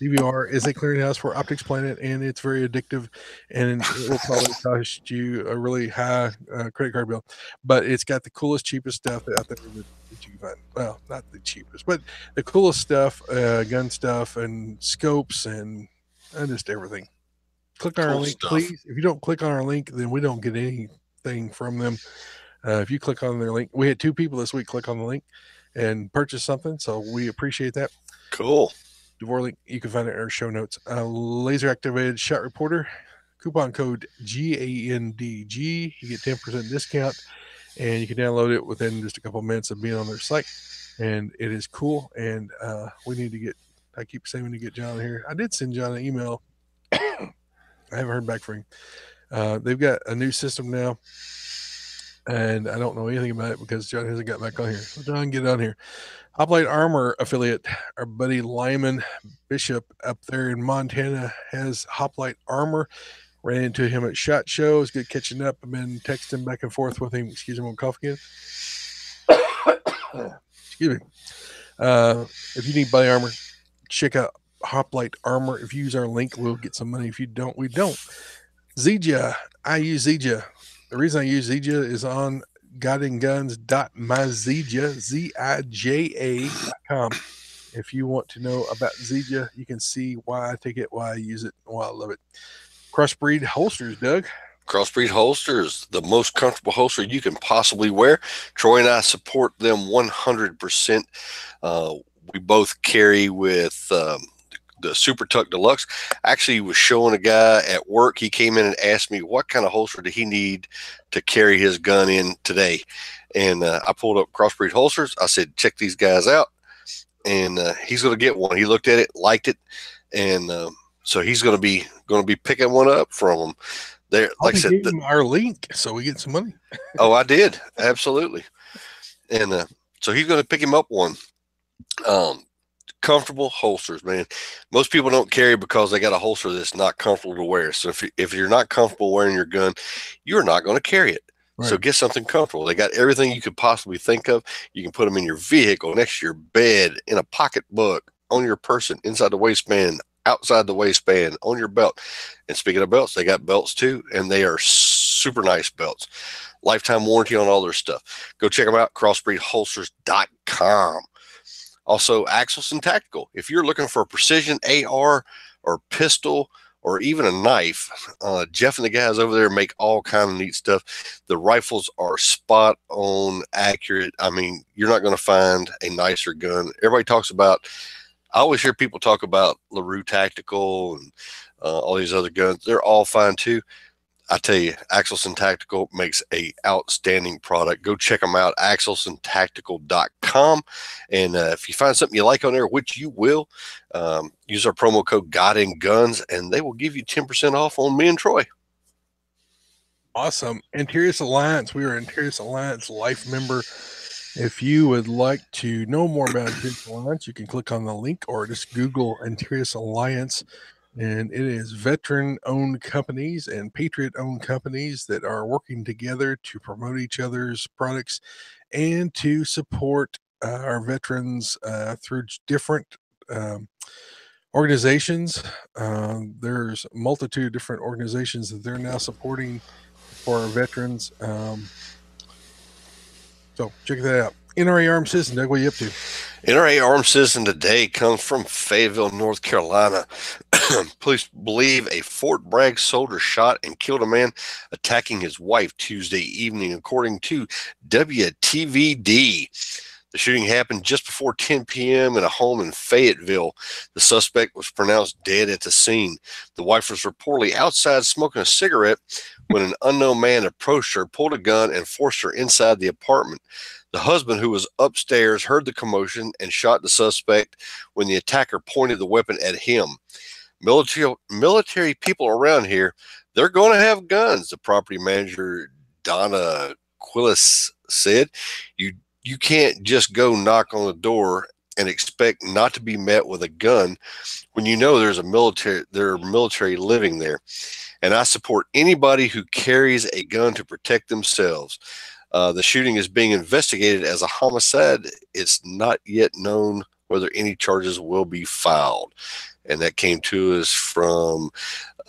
DVR is a clearinghouse for Optics Planet, and it's very addictive, and it will probably cost you a really high credit card bill. But it's got the coolest, cheapest stuff out there that you can find. Well, not the cheapest, but the coolest stuff, gun stuff, and scopes, and just everything. Click on our link, please. If you don't click on our link, then we don't get anything from them. If you click on their link, we had 2 people this week click on the link and purchase something, so we appreciate that. Cool. DeVore link, you can find it in our show notes. Laser activated shot reporter, coupon code GANDG. You get 10% discount, and you can download it within just a couple of minutes of being on their site. And it is cool. And we need to get, I keep saying we need to get John here. I did send John an email. I haven't heard back from him. They've got a new system now, and I don't know anything about it because John hasn't got back on here. So John, get on here. Hoplite Armor affiliate, our buddy Lyman Bishop up there in Montana has Hoplite Armor. Ran into him at SHOT Show. It's good catching up. I've been texting back and forth with him. Excuse me, I'm cough again. Excuse me. If you need body armor, check out Hoplite Armor. If you use our link, we'll get some money. If you don't, we don't. Zija, I use Zija. The reason I use Zija is on guidingguns.myzija, ZIJA.com. If you want to know about Zija, you can see why I take it, why I use it, why I love it. Crossbreed holsters, Doug. Crossbreed holsters, the most comfortable holster you can possibly wear. Troy and I support them 100%. We both carry with the Super Tuck Deluxe. Actually, was showing a guy at work. He came in and asked me what kind of holster did he need to carry his gun in today. And I pulled up Crossbreed holsters. I said, check these guys out. And he's going to get one. He looked at it, liked it, and so he's going to be picking one up from them. There, like I said, our link, so we get some money. Oh, I did, absolutely. And so he's going to pick him up one. Comfortable holsters, man. Most people don't carry because they got a holster that's not comfortable to wear. So if you're not comfortable wearing your gun, you're not going to carry it. Right. So get something comfortable. They got everything you could possibly think of. You can put them in your vehicle, next to your bed, in a pocketbook, on your person, inside the waistband, outside the waistband, on your belt. And speaking of belts, they got belts too, and they are super nice belts. Lifetime warranty on all their stuff. Go check them out, crossbreedholsters.com. Also, Axelson Tactical. If you're looking for a precision AR or pistol or even a knife, Jeff and the guys over there make all kind of neat stuff. The rifles are spot on, accurate. I mean, you're not going to find a nicer gun. Everybody talks about, I always hear people talk about LaRue Tactical and all these other guns. They're all fine too. I tell you, Axelson Tactical makes a outstanding product. Go check them out, axelsontactical.com. And if you find something you like on there, which you will, use our promo code GODINGUNS, and they will give you 10% off on me and Troy. Awesome. Antirius Alliance. We are Antirius Alliance Life member. If you would like to know more about Antirius Alliance, you can click on the link or just Google Antirius Alliance. And it is veteran-owned companies and patriot-owned companies that are working together to promote each other's products and to support our veterans through different organizations. There's a multitude of different organizations that they're now supporting for our veterans. So check that out. NRA Armed Citizen, Doug, what are you up to? NRA Armed Citizen today comes from Fayetteville, North Carolina. Police believe a Fort Bragg soldier shot and killed a man attacking his wife Tuesday evening, according to WTVD. The shooting happened just before 10 p.m. in a home in Fayetteville. The suspect was pronounced dead at the scene. The wife was reportedly outside smoking a cigarette when an unknown man approached her, pulled a gun, and forced her inside the apartment. The husband, who was upstairs, heard the commotion and shot the suspect when the attacker pointed the weapon at him. Military people around here, they're going to have guns, the property manager, Donna Quillis, said. You can't just go knock on the door and expect not to be met with a gun when you know there are military living there. And I support anybody who carries a gun to protect themselves. The shooting is being investigated as a homicide. It's not yet known whether any charges will be filed. And that came to us from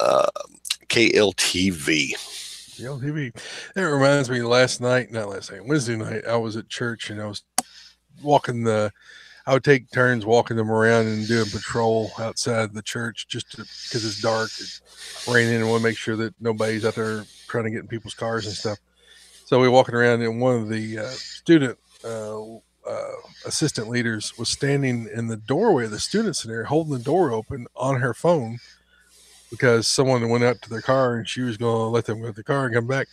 KLTV. KLTV. That reminds me, Wednesday night, I was at church and I was I would take turns walking them around and doing patrol outside the church just because it's dark, it's raining, and want to make sure that nobody's out there trying to get in people's cars and stuff. So we were walking around, and one of the student assistant leaders was standing in the doorway of the student center, holding the door open on her phone because someone went out to their car and she was going to let them go to the car and come back.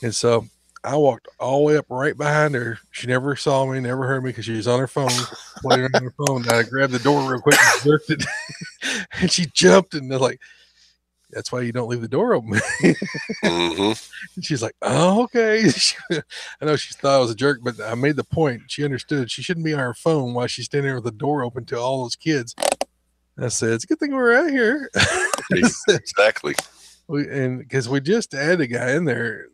And so I walked all the way up right behind her. She never saw me, never heard me because she was on her phone, playing on her phone. I grabbed the door real quick and jerked it, and she jumped. And they're like, "That's why you don't leave the door open." Mm-hmm. And she's like, "Oh, okay." I know she thought I was a jerk, but I made the point. She understood she shouldn't be on her phone while she's standing there with the door open to all those kids. I said, "It's a good thing we're out here." Exactly. And because we just had a guy in there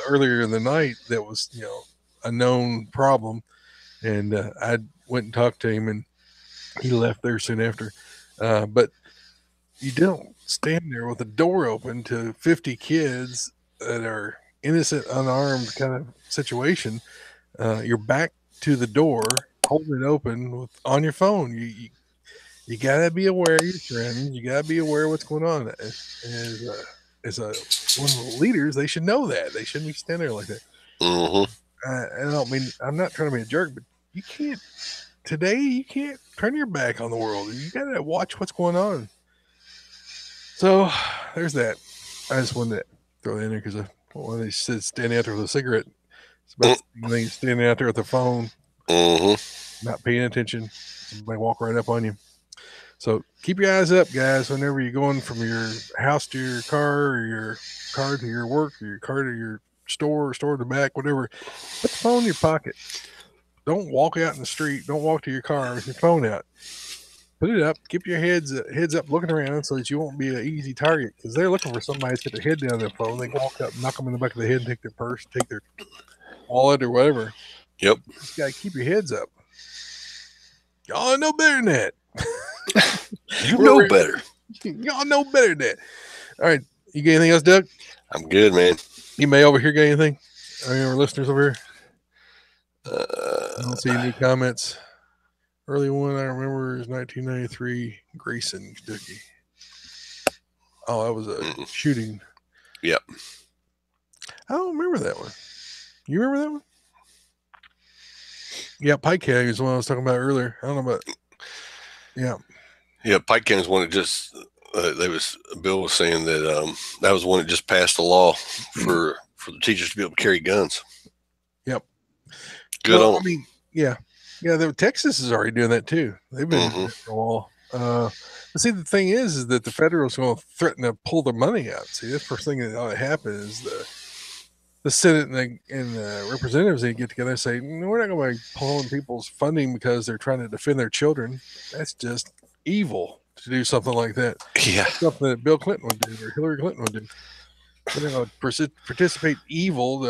earlier in the night that was, a known problem, and I went and talked to him, and he left there soon after. But you don't stand there with the door open to 50 kids that are innocent, unarmed kind of situation. You're back to the door, holding it open on your phone. You gotta be aware of your surroundings. You gotta be aware of what's going on. As one of the leaders, they should know that. They shouldn't be standing there like that. Mm-hmm. I don't mean, I'm not trying to be a jerk, but you can't turn your back on the world. You gotta watch what's going on. So there's that. I just wanted to throw that in there because when they said standing out there with a cigarette, it's about the same thing as standing out there with the phone, not paying attention. Somebody walk right up on you. So keep your eyes up, guys, whenever you're going from your house to your car, or your car to your work, or your car to your store, or store to the back, whatever. Put the phone in your pocket. Don't walk out in the street. Don't walk to your car with your phone out. Put it up. Keep your heads up looking around so that you won't be an easy target, because they're looking for somebody to put their head down their phone. They can walk up, knock them in the back of the head, and take their purse, take their wallet or whatever. Yep. You just got to keep your heads up. Y'all know better than that. You know better. Y'all know better than that. All right. You got anything else, Doug? I'm good, man. You may over here got anything? Any of our listeners over here? I don't see any comments. Early one I remember is 1993, Grayson, Kentucky. Oh, that was a shooting. Yep. I don't remember that one. You remember that one? Yeah, Pike County is the one I was talking about earlier. I don't know about. Yeah. Yeah, Pike County is one that just Bill was saying that that was one that just passed a law for the teachers to be able to carry guns. Yep. Good on them. I mean, yeah. Texas is already doing that too. They've been doing it for a while. But see, the thing is that the federals are going to threaten to pull their money out. See, that's the first thing that ought to happen is the Senate and the representatives, they get together and say, no, we're not going to be pulling people's funding because they're trying to defend their children. That's just evil to do something like that. Yeah. That's something that Bill Clinton would do or Hillary Clinton would do. They're going to participate evil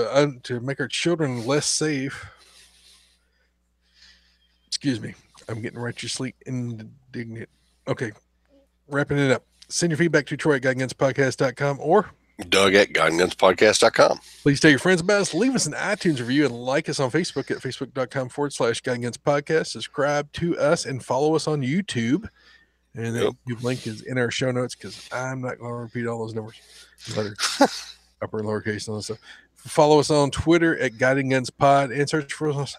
to make our children less safe. Excuse me. I'm getting righteously indignant. Okay. Wrapping it up. Send your feedback to Troy at GuyGunsPodcast.com or Doug at GuyGunsPodcast.com. Please tell your friends about us. Leave us an iTunes review and like us on Facebook at Facebook.com/GuyGunsPodcast. Subscribe to us and follow us on YouTube. And the YouTube link is in our show notes because I'm not going to repeat all those numbers. Upper and lowercase and all that stuff. Follow us on Twitter at Guiding Guns Pod and search for us.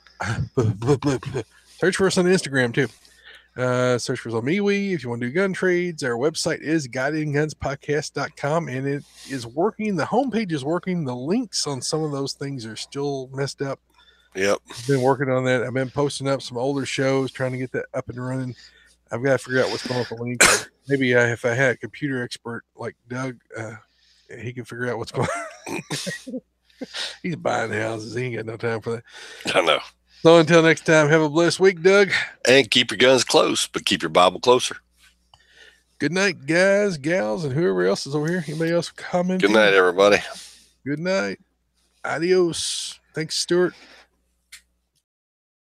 Search for us on Instagram too. Search for us on MeWe if you want to do gun trades. Our website is guidinggunspodcast.com and it is working. The homepage is working. The links on some of those things are still messed up. Yep. I've been working on that. I've been posting up some older shows, trying to get that up and running. I've got to figure out what's going on with the links. Maybe if I had a computer expert like Doug, he can figure out what's going on. He's buying houses. He ain't got no time for that. I know. So until next time, have a blessed week, Doug. And keep your guns close, but keep your Bible closer. Good night, guys, gals, and whoever else is over here. Anybody else comment? Good night, everybody. Good night. Adios. Thanks, Stewart.